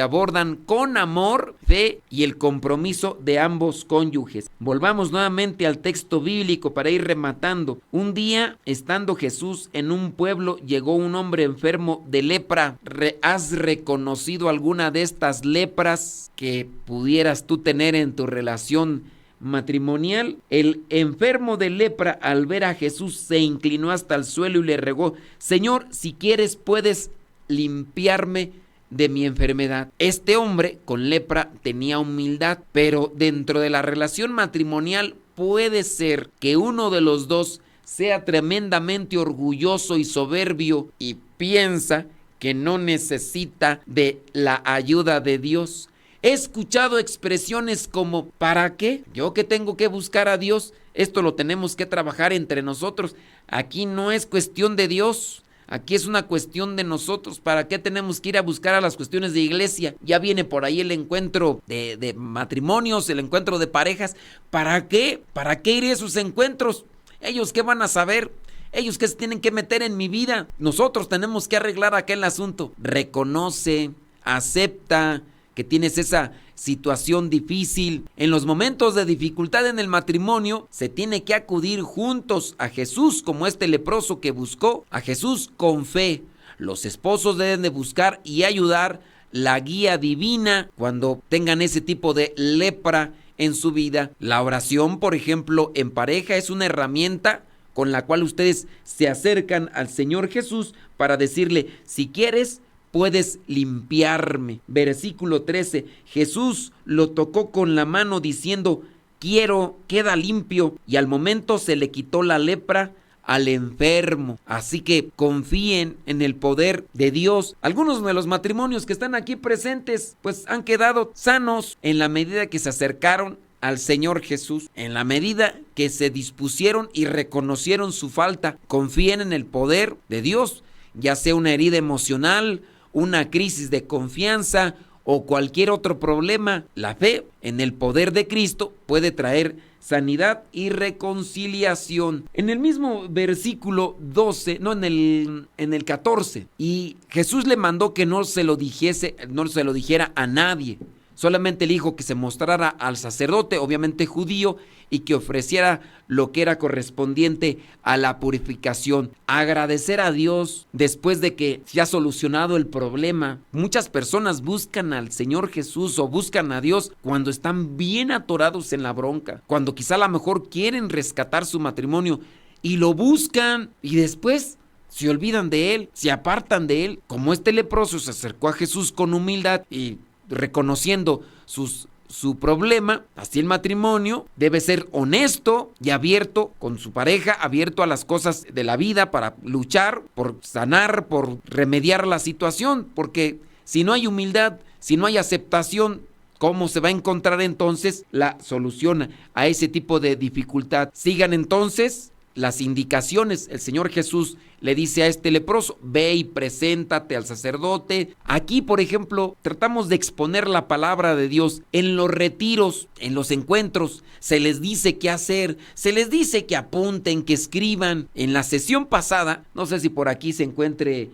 S1: abordan con amor, fe y el compromiso de ambos cónyuges. Volvamos nuevamente al texto bíblico para ir rematando. Un día, estando Jesús en un pueblo, llegó un hombre enfermo de lepra. ¿Has reconocido alguna de estas lepras que pudieras tú tener en tu relación matrimonial? El enfermo de lepra, al ver a Jesús, se inclinó hasta el suelo y le rogó: Señor, si quieres puedes limpiarme de mi enfermedad. Este hombre con lepra tenía humildad, pero dentro de la relación matrimonial puede ser que uno de los dos sea tremendamente orgulloso y soberbio y piensa que no necesita de la ayuda de Dios. He escuchado expresiones como: ¿para qué? ¿Yo que tengo que buscar a Dios? Esto lo tenemos que trabajar entre nosotros. Aquí no es cuestión de Dios. Aquí es una cuestión de nosotros. ¿Para qué tenemos que ir a buscar a las cuestiones de iglesia? Ya viene por ahí el encuentro de matrimonios, el encuentro de parejas. ¿Para qué? ¿Para qué ir a esos encuentros? ¿Ellos qué van a saber? ¿Ellos qué se tienen que meter en mi vida? Nosotros tenemos que arreglar aquel asunto. Reconoce acepta que tienes esa situación difícil. En los momentos de dificultad en el matrimonio, se tiene que acudir juntos a Jesús, como este leproso que buscó a Jesús con fe. Los esposos deben de buscar y ayudar la guía divina cuando tengan ese tipo de lepra en su vida. La oración, por ejemplo, en pareja es una herramienta con la cual ustedes se acercan al Señor Jesús para decirle: si quieres, puedes limpiarme. Versículo 13, Jesús lo tocó con la mano diciendo: quiero, queda limpio. Y al momento se le quitó la lepra al enfermo. Así que confíen en el poder de Dios. Algunos de los matrimonios que están aquí presentes pues han quedado sanos en la medida que se acercaron al Señor Jesús, en la medida que se dispusieron y reconocieron su falta. Confíen en el poder de Dios, ya sea una herida emocional, una crisis de confianza o cualquier otro problema. La fe en el poder de Cristo puede traer sanidad y reconciliación. En el mismo versículo 12, no, en el 14, y Jesús le mandó que no se lo dijera a nadie. Solamente le dijo que se mostrara al sacerdote, obviamente judío, y que ofreciera lo que era correspondiente a la purificación. Agradecer a Dios después de que se ha solucionado el problema. Muchas personas buscan al Señor Jesús o buscan a Dios cuando están bien atorados en la bronca, cuando quizá a lo mejor quieren rescatar su matrimonio y lo buscan y después se olvidan de Él, se apartan de Él. Como este leproso se acercó a Jesús con humildad y reconociendo su problema, así el matrimonio debe ser honesto y abierto con su pareja, abierto a las cosas de la vida para luchar, por sanar, por remediar la situación, porque si no hay humildad, si no hay aceptación, ¿cómo se va a encontrar entonces la solución a ese tipo de dificultad? Sigan entonces las indicaciones. El Señor Jesús le dice a este leproso: ve y preséntate al sacerdote. Aquí, por ejemplo, tratamos de exponer la palabra de Dios. En los retiros, en los encuentros, se les dice qué hacer, se les dice que apunten, que escriban. En la sesión pasada, no sé si por aquí se encuentre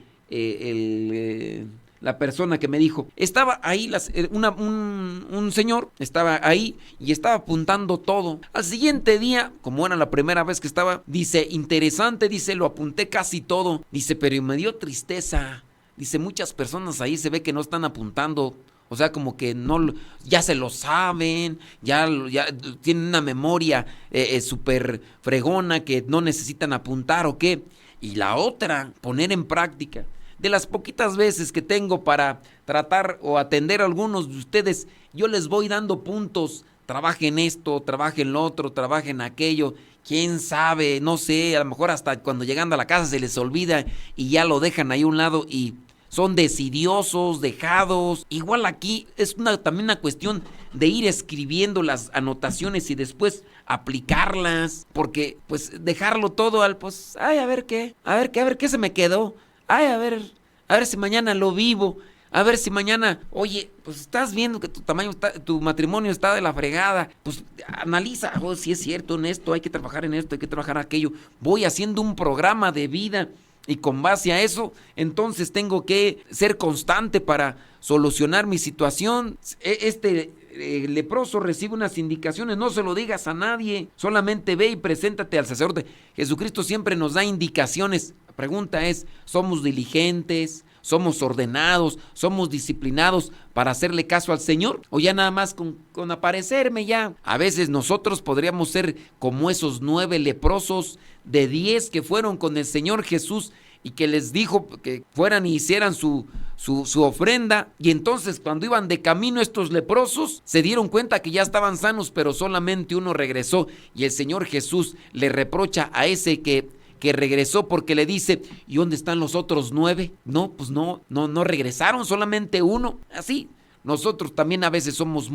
S1: la persona que me dijo, estaba ahí un señor, estaba ahí y estaba apuntando todo. Al siguiente día, como era la primera vez que estaba, dice, interesante, dice, lo apunté casi todo. Dice, pero me dio tristeza. Dice, muchas personas ahí se ve que no están apuntando. O sea, como que no, ya se lo saben, ya tienen una memoria súper fregona que no necesitan apuntar o qué. Y la otra, poner en práctica. De las poquitas veces que tengo para tratar o atender a algunos de ustedes, yo les voy dando puntos. Trabajen esto, trabajen lo otro, trabajen aquello. Quién sabe, no sé, a lo mejor hasta cuando llegando a la casa se les olvida y ya lo dejan ahí a un lado y son desidiosos, dejados. Igual aquí es también una cuestión de ir escribiendo las anotaciones y después aplicarlas, porque pues dejarlo todo al pues, ay, a ver qué se me quedó. Ay, a ver si mañana lo vivo, a ver si mañana, oye, pues estás viendo que tu matrimonio está de la fregada, pues analiza, si es cierto en esto, hay que trabajar en esto, hay que trabajar en aquello. Voy haciendo un programa de vida y con base a eso, entonces tengo que ser constante para solucionar mi situación. Este leproso recibe unas indicaciones, no se lo digas a nadie, solamente ve y preséntate al sacerdote. Jesucristo siempre nos da indicaciones. La pregunta es, ¿somos diligentes? ¿Somos ordenados? ¿Somos disciplinados para hacerle caso al Señor? ¿O ya nada más con aparecerme ya? A veces nosotros podríamos ser como esos 9 leprosos de 10 que fueron con el Señor Jesús y que les dijo que fueran y hicieran su ofrenda, y entonces cuando iban de camino estos leprosos se dieron cuenta que ya estaban sanos, pero solamente uno regresó, y el Señor Jesús le reprocha a ese que regresó porque le dice, ¿y dónde están los otros 9? No, pues no regresaron, solamente uno. Así, nosotros también a veces somos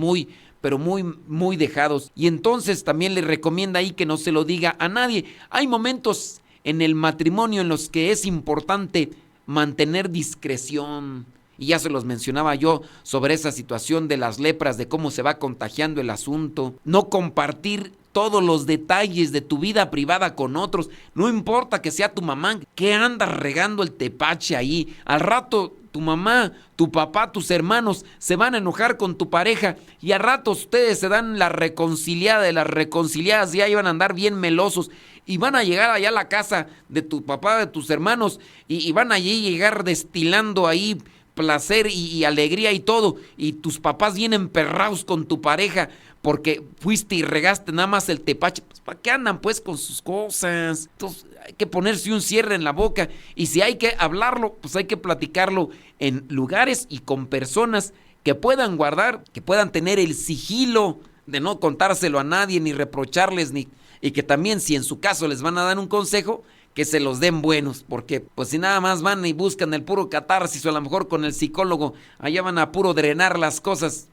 S1: pero muy dejados, y entonces también le recomienda ahí que no se lo diga a nadie. Hay momentos en el matrimonio en los que es importante mantener discreción, y ya se los mencionaba yo sobre esa situación de las lepras, de cómo se va contagiando el asunto. No compartir todos los detalles de tu vida privada con otros, no importa que sea tu mamá, que andas regando el tepache ahí, al rato tu mamá, tu papá, tus hermanos se van a enojar con tu pareja y a ratos ustedes se dan la reconciliada de las reconciliadas y ahí van a andar bien melosos y van a llegar allá a la casa de tu papá, de tus hermanos y van allí a llegar destilando ahí placer y alegría y todo, y tus papás vienen emperrados con tu pareja porque fuiste y regaste nada más el tepache. Pues, ¿para qué andan pues con sus cosas? Entonces hay que ponerse un cierre en la boca, y si hay que hablarlo, pues hay que platicarlo en lugares y con personas que puedan guardar, que puedan tener el sigilo de no contárselo a nadie, ni reprocharles, y que también, si en su caso les van a dar un consejo, que se los den buenos, porque pues si nada más van y buscan el puro catarsis, o a lo mejor con el psicólogo, allá van a puro drenar las cosas,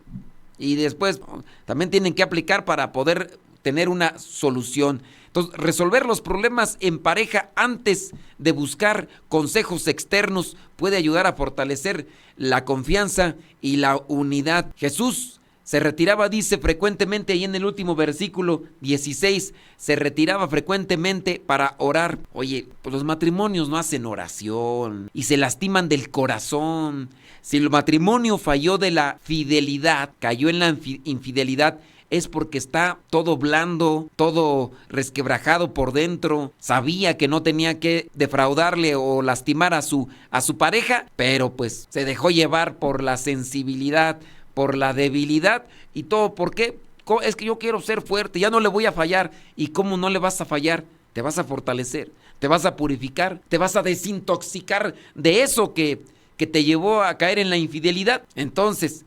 S1: y después también tienen que aplicar para poder tener una solución. Entonces, resolver los problemas en pareja antes de buscar consejos externos puede ayudar a fortalecer la confianza y la unidad. Jesús se retiraba, dice, frecuentemente, ahí en el último versículo 16, se retiraba frecuentemente para orar. Oye, pues los matrimonios no hacen oración y se lastiman del corazón. Si el matrimonio falló de la fidelidad, cayó en la infidelidad, es porque está todo blando, todo resquebrajado por dentro. Sabía que no tenía que defraudarle o lastimar a su pareja, pero pues se dejó llevar por la sensibilidad, por la debilidad y todo. ¿Por qué? Es que yo quiero ser fuerte, ya no le voy a fallar. ¿Y cómo no le vas a fallar? Te vas a fortalecer, te vas a purificar, te vas a desintoxicar de eso que te llevó a caer en la infidelidad. Entonces,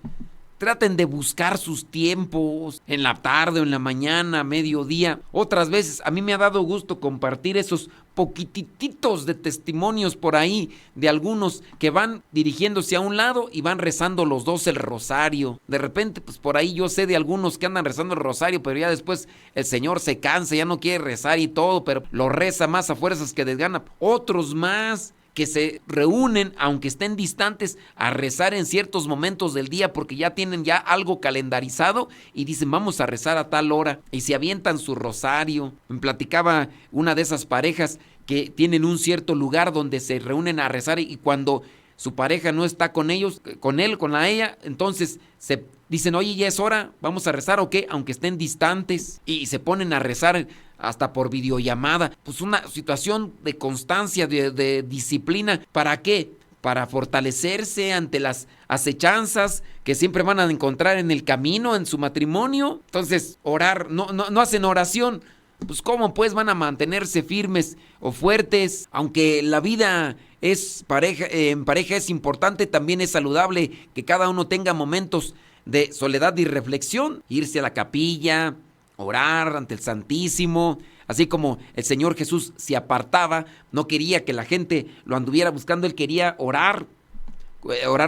S1: traten de buscar sus tiempos, en la tarde o en la mañana, mediodía. Otras veces a mí me ha dado gusto compartir esos poquititos de testimonios por ahí de algunos que van dirigiéndose a un lado y van rezando los dos el rosario. De repente, pues por ahí yo sé de algunos que andan rezando el rosario, pero ya después el Señor se cansa, ya no quiere rezar y todo, pero lo reza más a fuerzas que desgana. Otros más que se reúnen, aunque estén distantes, a rezar en ciertos momentos del día porque ya tienen ya algo calendarizado y dicen vamos a rezar a tal hora y se avientan su rosario. Me platicaba una de esas parejas que tienen un cierto lugar donde se reúnen a rezar y cuando su pareja no está con ellos, con él, con ella, entonces se dicen, oye, ya es hora, vamos a rezar o qué, aunque estén distantes, y se ponen a rezar hasta por videollamada. Pues una situación de constancia, de disciplina. ¿Para qué? Para fortalecerse ante las acechanzas que siempre van a encontrar en el camino, en su matrimonio. Entonces, orar, no hacen oración. Pues ¿cómo pues van a mantenerse firmes o fuertes? Aunque la vida es pareja, en pareja es importante, también es saludable que cada uno tenga momentos de soledad y reflexión, irse a la capilla, orar ante el Santísimo, así como el Señor Jesús se apartaba, no quería que la gente lo anduviera buscando, él quería orar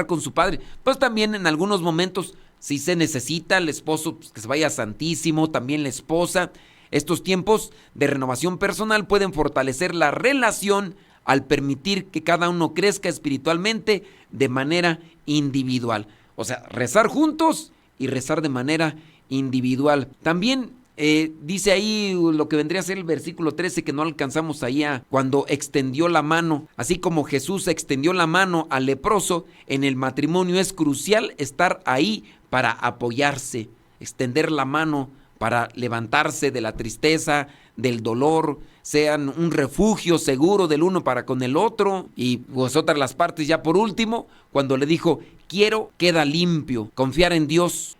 S1: con su Padre. Pues también en algunos momentos, si se necesita, el esposo pues, que se vaya Santísimo, también la esposa. Estos tiempos de renovación personal pueden fortalecer la relación al permitir que cada uno crezca espiritualmente de manera individual. O sea, rezar juntos y rezar de manera individual. También dice ahí lo que vendría a ser el versículo 13 que no alcanzamos ahí cuando extendió la mano. Así como Jesús extendió la mano al leproso, en el matrimonio es crucial estar ahí para apoyarse, extender la mano para levantarse de la tristeza, del dolor, sean un refugio seguro del uno para con el otro. Y vosotras las partes, ya por último, cuando le dijo, quiero, queda limpio. Confiar en Dios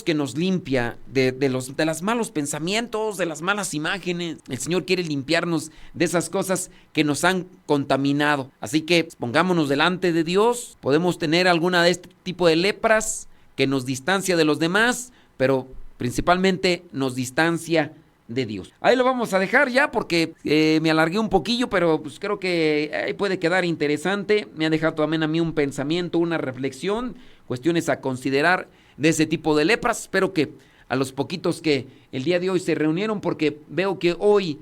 S1: que nos limpia de los malos pensamientos, de las malas imágenes. El Señor quiere limpiarnos de esas cosas que nos han contaminado. Así que pongámonos delante de Dios. Podemos tener alguna de este tipo de lepras que nos distancia de los demás, pero principalmente nos distancia de Dios. Ahí lo vamos a dejar ya porque me alargué un poquillo, pero pues creo que ahí puede quedar interesante. Me ha dejado también a mí un pensamiento, una reflexión, cuestiones a considerar de ese tipo de lepras. Espero que a los poquitos que el día de hoy se reunieron, porque veo que hoy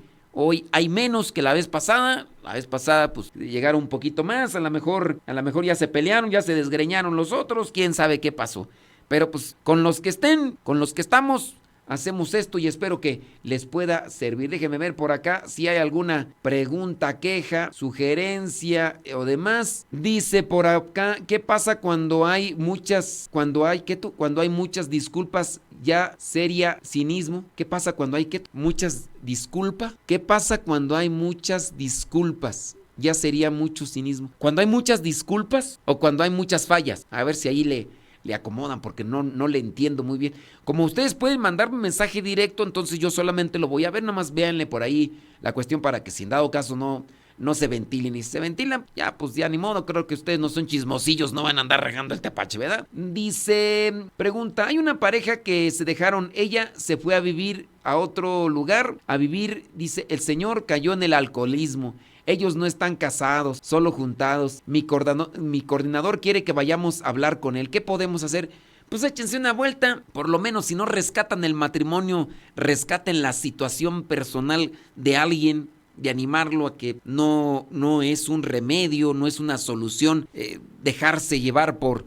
S1: hay menos que la vez pasada. La vez pasada pues llegaron un poquito más, a lo mejor ya se pelearon, ya se desgreñaron los otros, quién sabe qué pasó. Pero pues con los que estamos, hacemos esto y espero que les pueda servir. Déjenme ver por acá si hay alguna pregunta, queja, sugerencia o demás. Dice por acá, ¿qué pasa cuando hay muchas, cuando hay muchas disculpas? Ya sería cinismo. ¿Qué pasa cuando hay muchas disculpas? ¿Qué pasa cuando hay muchas disculpas? Ya sería mucho cinismo. ¿Cuando hay muchas disculpas o cuando hay muchas fallas? A ver si ahí le acomodan, porque no le entiendo muy bien. Como ustedes pueden mandarme un mensaje directo, entonces yo solamente lo voy a ver, nada más véanle por ahí la cuestión para que si en dado caso no se ventilen. Y si se ventilan, ya pues ya ni modo, creo que ustedes no son chismosillos, no van a andar regando el tepache, ¿verdad? Dice, pregunta, hay una pareja que se dejaron, ella se fue a vivir a otro lugar, a vivir, dice, el señor cayó en el alcoholismo. Ellos no están casados, solo juntados. Mi coordinador quiere que vayamos a hablar con él. ¿Qué podemos hacer? Pues échense una vuelta. Por lo menos si no rescatan el matrimonio, rescaten la situación personal de alguien, de animarlo a que no es un remedio, no es una solución dejarse llevar por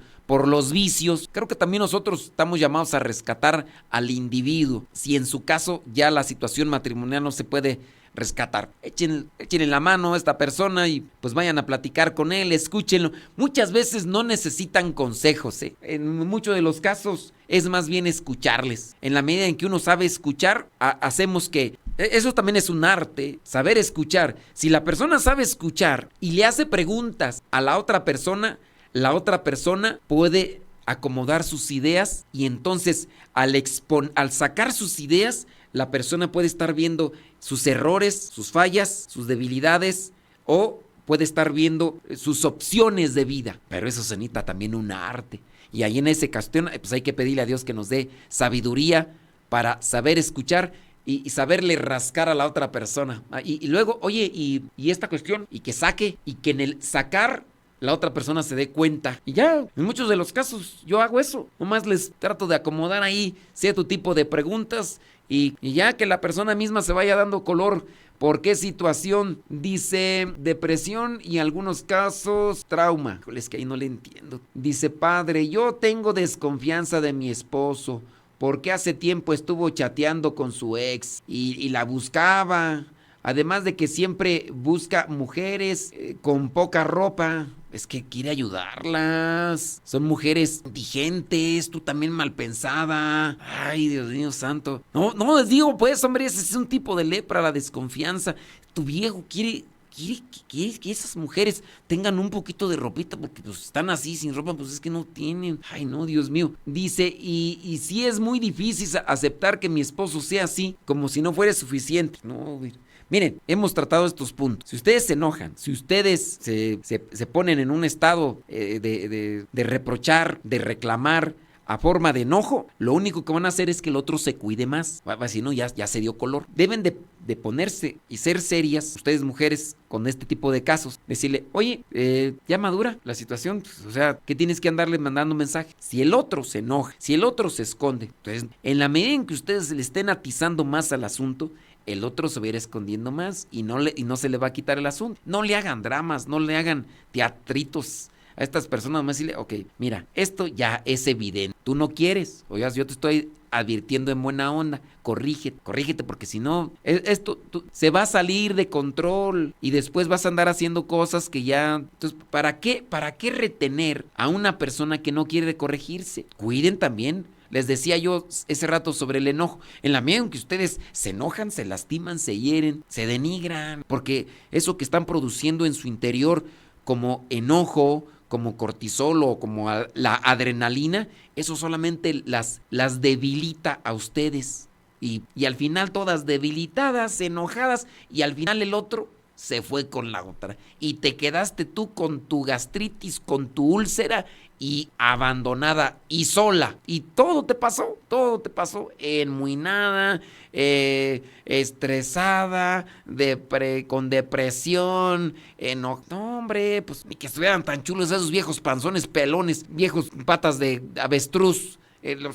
S1: los vicios. Creo que también nosotros estamos llamados a rescatar al individuo. Si en su caso ya la situación matrimonial no se puede rescatar, échenle la mano a esta persona y pues vayan a platicar con él, escúchenlo. Muchas veces no necesitan consejos, en muchos de los casos es más bien escucharles. En la medida en que uno sabe escuchar, hacemos que eso también es un arte, saber escuchar. Si la persona sabe escuchar y le hace preguntas a la otra persona puede acomodar sus ideas y entonces al sacar sus ideas, la persona puede estar viendo sus errores, sus fallas, sus debilidades o puede estar viendo sus opciones de vida. Pero eso se necesita también un arte. Y ahí en esa cuestión pues hay que pedirle a Dios que nos dé sabiduría para saber escuchar y saberle rascar a la otra persona. Y luego, oye, y esta cuestión, y que saque, y que en el sacar la otra persona se dé cuenta. Y ya, en muchos de los casos yo hago eso. Nomás les trato de acomodar ahí cierto tipo de preguntas y ya que la persona misma se vaya dando color. ¿Por qué situación? Dice depresión y en algunos casos trauma. Es que ahí no le entiendo. Dice, padre, yo tengo desconfianza de mi esposo porque hace tiempo estuvo chateando con su ex y la buscaba. Además de que siempre busca mujeres con poca ropa. Es que quiere ayudarlas. Son mujeres indigentes, tú también mal pensada. Ay, Dios mío santo. No les digo pues, hombre, ese es un tipo de lepra, la desconfianza. Tu viejo quiere que esas mujeres tengan un poquito de ropita porque pues están así sin ropa, pues es que no tienen. Ay, no, Dios mío. Dice, y sí es muy difícil aceptar que mi esposo sea así, como si no fuera suficiente. No, miren, hemos tratado estos puntos. Si ustedes se enojan, si ustedes se ponen en un estado de reprochar, de reclamar a forma de enojo, lo único que van a hacer es que el otro se cuide más. Si no, ya se dio color. Deben de ponerse y ser serias, ustedes mujeres, con este tipo de casos. Decirle, oye, ya madura la situación. Pues, o sea, ¿qué tienes que andarle mandando mensaje? Si el otro se enoja, si el otro se esconde, entonces, en la medida en que ustedes le estén atizando más al asunto, el otro se va a ir escondiendo más y no se le va a quitar el asunto. No le hagan dramas, no le hagan teatritos a estas personas. Más decirle, ok, mira, esto ya es evidente. Tú no quieres, oigas, yo te estoy advirtiendo en buena onda. Corrígete, porque si no, esto se va a salir de control y después vas a andar haciendo cosas que ya. Entonces, ¿para qué retener a una persona que no quiere corregirse? Cuiden también. Les decía yo ese rato sobre el enojo. En la medida en que ustedes se enojan, se lastiman, se hieren, se denigran, porque eso que están produciendo en su interior como enojo, como cortisol o como la adrenalina, eso solamente las debilita a ustedes. Y al final todas debilitadas, enojadas, y al final el otro se fue con la otra. Y te quedaste tú con tu gastritis, con tu úlcera y abandonada y sola. Y todo te pasó enmuinada, estresada, con depresión, no, hombre, pues ni que estuvieran tan chulos esos viejos panzones pelones, viejos patas de avestruz. No,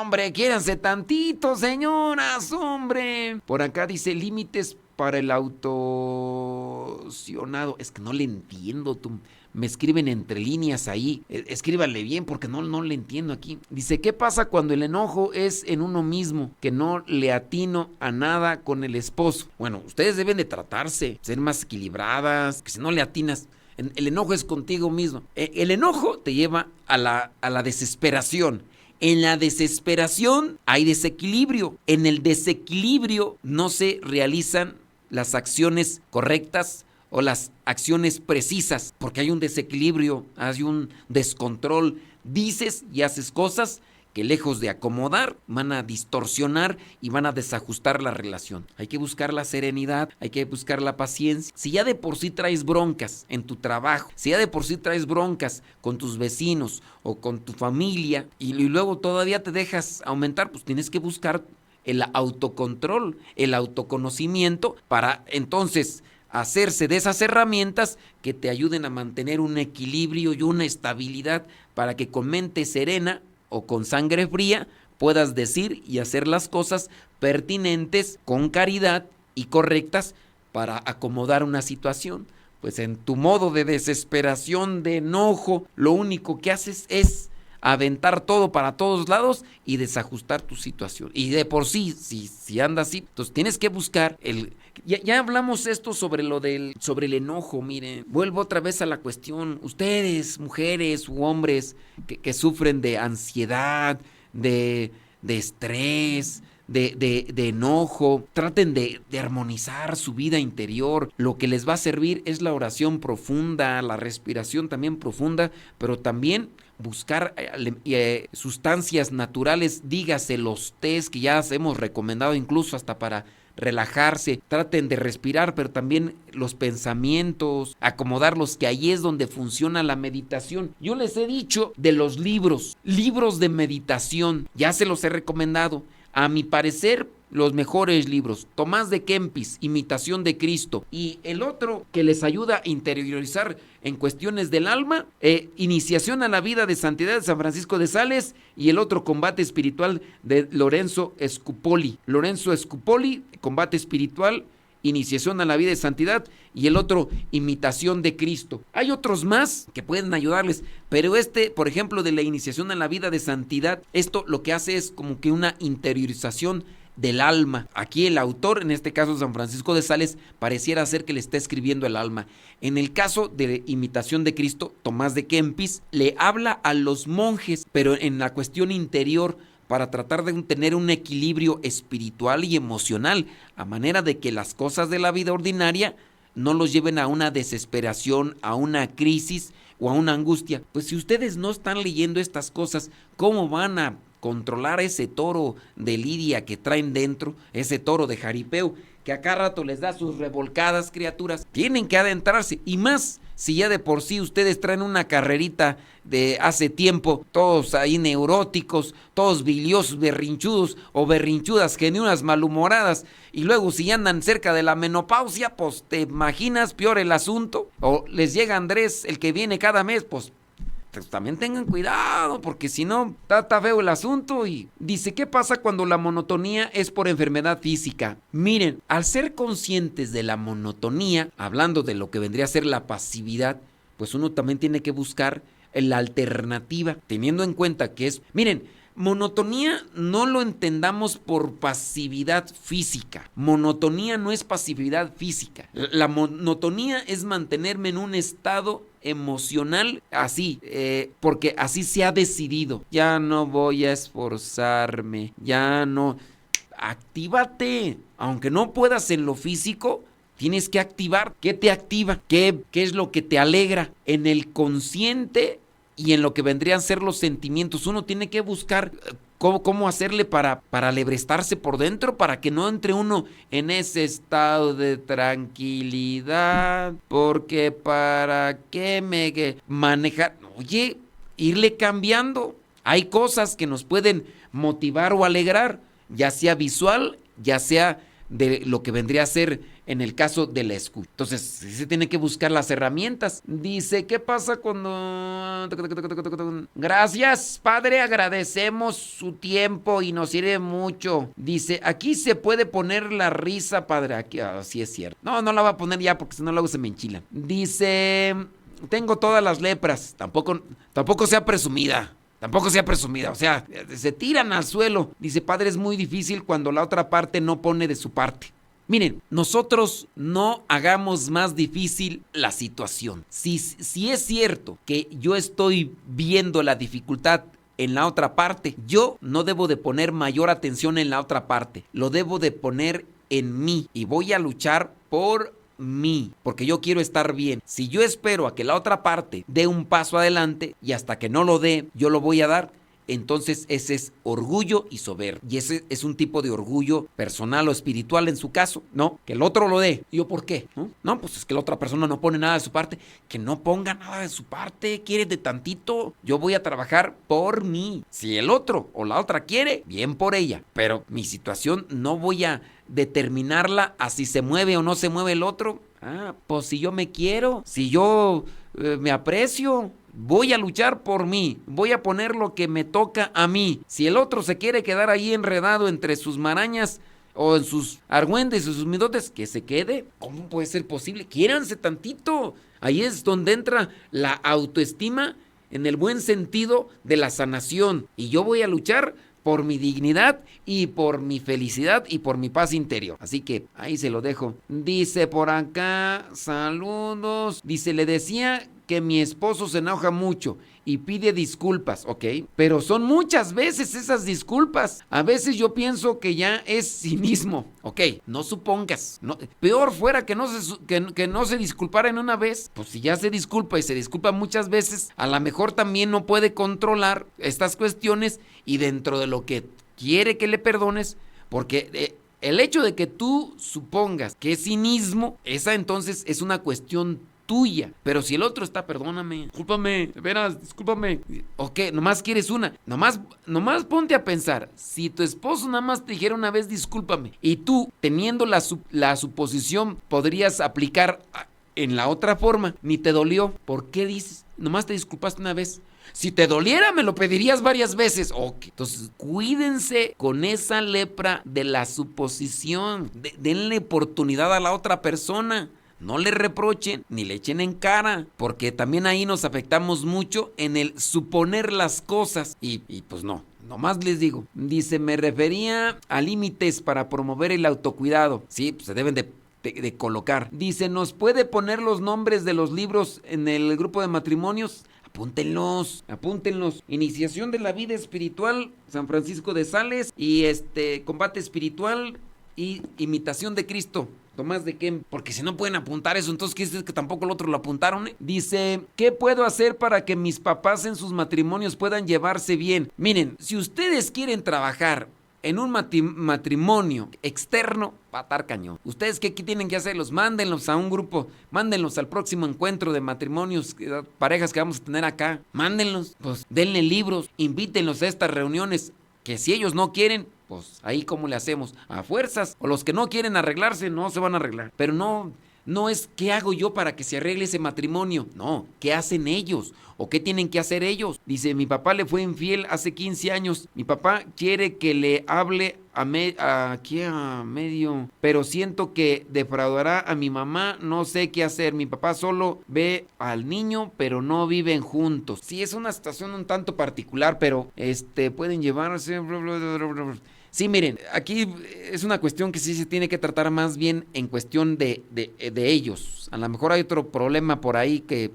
S1: hombre, quiéranse tantito, señoras, hombre. Por acá dice límites para el autocionado. Es que no le entiendo, tú. me escriben entre líneas ahí. Escríbanle bien porque no le entiendo aquí. Dice, ¿qué pasa cuando el enojo es en uno mismo? Que no le atino a nada con el esposo. Bueno, ustedes deben de tratarse, ser más equilibradas, que si no le atinas... El enojo es contigo mismo. El enojo te lleva a la desesperación. En la desesperación hay desequilibrio. En el desequilibrio no se realizan las acciones correctas o las acciones precisas, porque hay un desequilibrio, hay un descontrol. Dices y haces cosas que lejos de acomodar, van a distorsionar y van a desajustar la relación. Hay que buscar la serenidad, hay que buscar la paciencia. Si ya de por sí traes broncas en tu trabajo, si ya de por sí traes broncas con tus vecinos o con tu familia y luego todavía te dejas aumentar, pues tienes que buscar el autocontrol, el autoconocimiento para entonces hacerse de esas herramientas que te ayuden a mantener un equilibrio y una estabilidad para que con mente serena o con sangre fría puedas decir y hacer las cosas pertinentes, con caridad y correctas para acomodar una situación. Pues en tu modo de desesperación, de enojo, lo único que haces es aventar todo para todos lados y desajustar tu situación. Y de por sí, si andas así, entonces tienes que buscar Ya hablamos esto sobre sobre el enojo, miren. Vuelvo otra vez a la cuestión. Ustedes, mujeres u hombres que sufren de ansiedad, de estrés, de enojo, traten de armonizar su vida interior. Lo que les va a servir es la oración profunda, la respiración también profunda, pero también buscar sustancias naturales, dígase los tés que ya hemos recomendado incluso hasta para relajarse, traten de respirar, pero también los pensamientos, acomodarlos, que ahí es donde funciona la meditación. Yo les he dicho de los libros de meditación, ya se los he recomendado. A mi parecer, los mejores libros, Tomás de Kempis, Imitación de Cristo, y el otro que les ayuda a interiorizar en cuestiones del alma, Iniciación a la vida de santidad de San Francisco de Sales, y el otro, Combate espiritual de Lorenzo Scupoli. Lorenzo Scupoli, Combate espiritual, Iniciación a la vida de santidad, y el otro, Imitación de Cristo. Hay otros más que pueden ayudarles, pero por ejemplo, de la Iniciación a la vida de santidad, esto lo que hace es como que una interiorización del alma. Aquí el autor, en este caso San Francisco de Sales, pareciera ser que le está escribiendo el alma. En el caso de Imitación de Cristo, Tomás de Kempis le habla a los monjes, pero en la cuestión interior, para tratar de tener un equilibrio espiritual y emocional, a manera de que las cosas de la vida ordinaria no los lleven a una desesperación, a una crisis o a una angustia. Pues si ustedes no están leyendo estas cosas, ¿cómo van a controlar ese toro de lidia que traen dentro, ese toro de jaripeo, que a cada rato les da sus revolcadas, criaturas? Tienen que adentrarse, y más si ya de por sí ustedes traen una carrerita de hace tiempo, todos ahí neuróticos, todos biliosos, berrinchudos o berrinchudas, genuinas, malhumoradas, y luego si andan cerca de la menopausia, pues te imaginas peor el asunto. O les llega Andrés, el que viene cada mes, pues también tengan cuidado, porque si no, está feo el asunto. Y dice, ¿qué pasa cuando la monotonía es por enfermedad física? Miren, al ser conscientes de la monotonía, hablando de lo que vendría a ser la pasividad, pues uno también tiene que buscar la alternativa, teniendo en cuenta que miren, monotonía no lo entendamos por pasividad física. Monotonía no es pasividad física. La monotonía es mantenerme en un estado emocional así, porque así se ha decidido. Ya no voy a esforzarme, ya no. Actívate, aunque no puedas en lo físico. Tienes que activar. ¿Qué te activa? ¿Qué es lo que te alegra? En el consciente y en lo que vendrían a ser los sentimientos. Uno tiene que buscar cómo hacerle para alebrestarse por dentro, para que no entre uno en ese estado de tranquilidad, porque para qué manejar. Oye, irle cambiando. Hay cosas que nos pueden motivar o alegrar, ya sea visual, ya sea de lo que vendría a ser en el caso de la escucha. Entonces, se tiene que buscar las herramientas. Dice, ¿qué pasa cuando...? Gracias, padre, agradecemos su tiempo y nos sirve mucho. Dice, aquí se puede poner la risa, padre. Aquí, sí es cierto. No la voy a poner ya porque si no luego se me enchila. Dice... tengo todas las lepras. Tampoco sea presumida. Tampoco sea presumida, o sea, se tiran al suelo. Dice, padre, es muy difícil cuando la otra parte no pone de su parte. Miren, nosotros no hagamos más difícil la situación. Si es cierto que yo estoy viendo la dificultad en la otra parte, yo no debo de poner mayor atención en la otra parte. Lo debo de poner en mí y voy a luchar por mí, porque yo quiero estar bien. Si yo espero a que la otra parte dé un paso adelante y hasta que no lo dé, yo lo voy a dar, entonces ese es orgullo y soberbia. Y ese es un tipo de orgullo personal o espiritual en su caso, ¿no? Que el otro lo dé. ¿Y yo por qué? No, pues es que la otra persona no pone nada de su parte. Que no ponga nada de su parte. ¿Quieres de tantito? Yo voy a trabajar por mí. Si el otro o la otra quiere, bien por ella. Pero mi situación no voy a determinarla a si se mueve o no se mueve el otro. Pues si yo me quiero, si yo me aprecio, voy a luchar por mí, voy a poner lo que me toca a mí. Si el otro se quiere quedar ahí enredado entre sus marañas o en sus argüendes o sus midotes, que se quede. ¿Cómo puede ser posible? Quiéranse tantito. Ahí es donde entra la autoestima en el buen sentido de la sanación. Y yo voy a luchar por mi dignidad y por mi felicidad y por mi paz interior. Así que ahí se lo dejo. Dice por acá, saludos. Dice, le decía que mi esposo se enoja mucho y pide disculpas, ok, pero son muchas veces esas disculpas. A veces yo pienso que ya es cinismo, ok, no supongas, no, peor fuera que no se disculpara en una vez. Pues si ya se disculpa y se disculpa muchas veces, a lo mejor también no puede controlar estas cuestiones y dentro de lo que quiere que le perdones, porque el hecho de que tú supongas que es cinismo, esa entonces es una cuestión tuya. Pero si el otro está, perdóname, discúlpame, de veras, discúlpame. Ok, nomás quieres una. Nomás ponte a pensar. Si tu esposo nada más te dijera una vez, discúlpame, y tú, teniendo la suposición, podrías aplicar en la otra forma, ni te dolió. ¿Por qué dices? Nomás te disculpaste una vez. Si te doliera, me lo pedirías varias veces. Ok, entonces cuídense con esa lepra de la suposición. Denle oportunidad a la otra persona. No le reprochen ni le echen en cara, porque también ahí nos afectamos mucho en el suponer las cosas. Y pues no, nomás les digo. Dice, me refería a límites para promover el autocuidado. Sí, pues se deben de colocar. Dice, ¿nos puede poner los nombres de los libros en el grupo de matrimonios? Apúntenlos. Iniciación de la vida espiritual, San Francisco de Sales, y combate espiritual y imitación de Cristo, Tomás de Kempis, porque si no pueden apuntar eso, entonces quiere decir que tampoco el otro lo apuntaron, ¿eh? Dice, ¿qué puedo hacer para que mis papás en sus matrimonios puedan llevarse bien? Miren, si ustedes quieren trabajar en un matrimonio externo, va a estar cañón. ¿Ustedes qué tienen que hacerlos? Mándenlos a un grupo, mándenlos al próximo encuentro de matrimonios, parejas que vamos a tener acá. Mándenlos, pues denle libros, invítenlos a estas reuniones, que si ellos no quieren, pues ahí cómo le hacemos, a fuerzas, o los que no quieren arreglarse, no se van a arreglar. Pero no es qué hago yo para que se arregle ese matrimonio, no, qué hacen ellos, o qué tienen que hacer ellos. Dice, mi papá le fue infiel hace 15 años, mi papá quiere que le hable a medio, pero siento que defraudará a mi mamá, no sé qué hacer. Mi papá solo ve al niño, pero no viven juntos. Sí, es una situación un tanto particular, pero pueden llevarse. Sí, miren, aquí es una cuestión que sí se tiene que tratar más bien en cuestión de ellos. A lo mejor hay otro problema por ahí que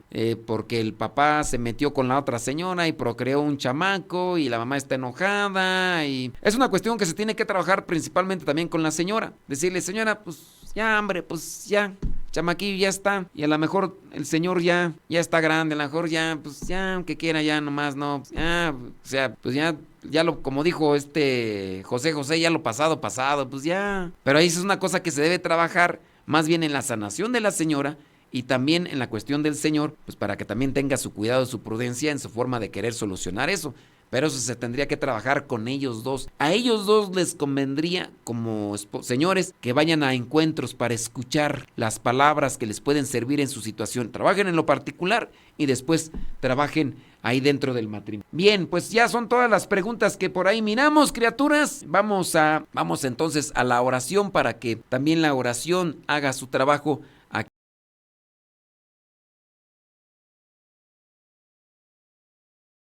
S1: porque el papá se metió con la otra señora y procreó un chamaco y la mamá está enojada, y es una cuestión que se tiene que trabajar principalmente también con la señora. Decirle, señora, pues ya, hombre, pues ya, chamaquillo ya está, y a lo mejor el señor ya está grande, a lo mejor ya, pues ya, aunque quiera ya nomás, no, ya, o sea, pues ya lo, como dijo José, ya lo pasado, pues ya. Pero ahí es una cosa que se debe trabajar más bien en la sanación de la señora y también en la cuestión del señor, pues para que también tenga su cuidado, su prudencia en su forma de querer solucionar eso. Pero eso se tendría que trabajar con ellos dos. A ellos dos les convendría, como señores, que vayan a encuentros para escuchar las palabras que les pueden servir en su situación. Trabajen en lo particular y después trabajen ahí dentro del matrimonio. Bien, pues ya son todas las preguntas que por ahí miramos, criaturas. Vamos entonces a la oración para que también la oración haga su trabajo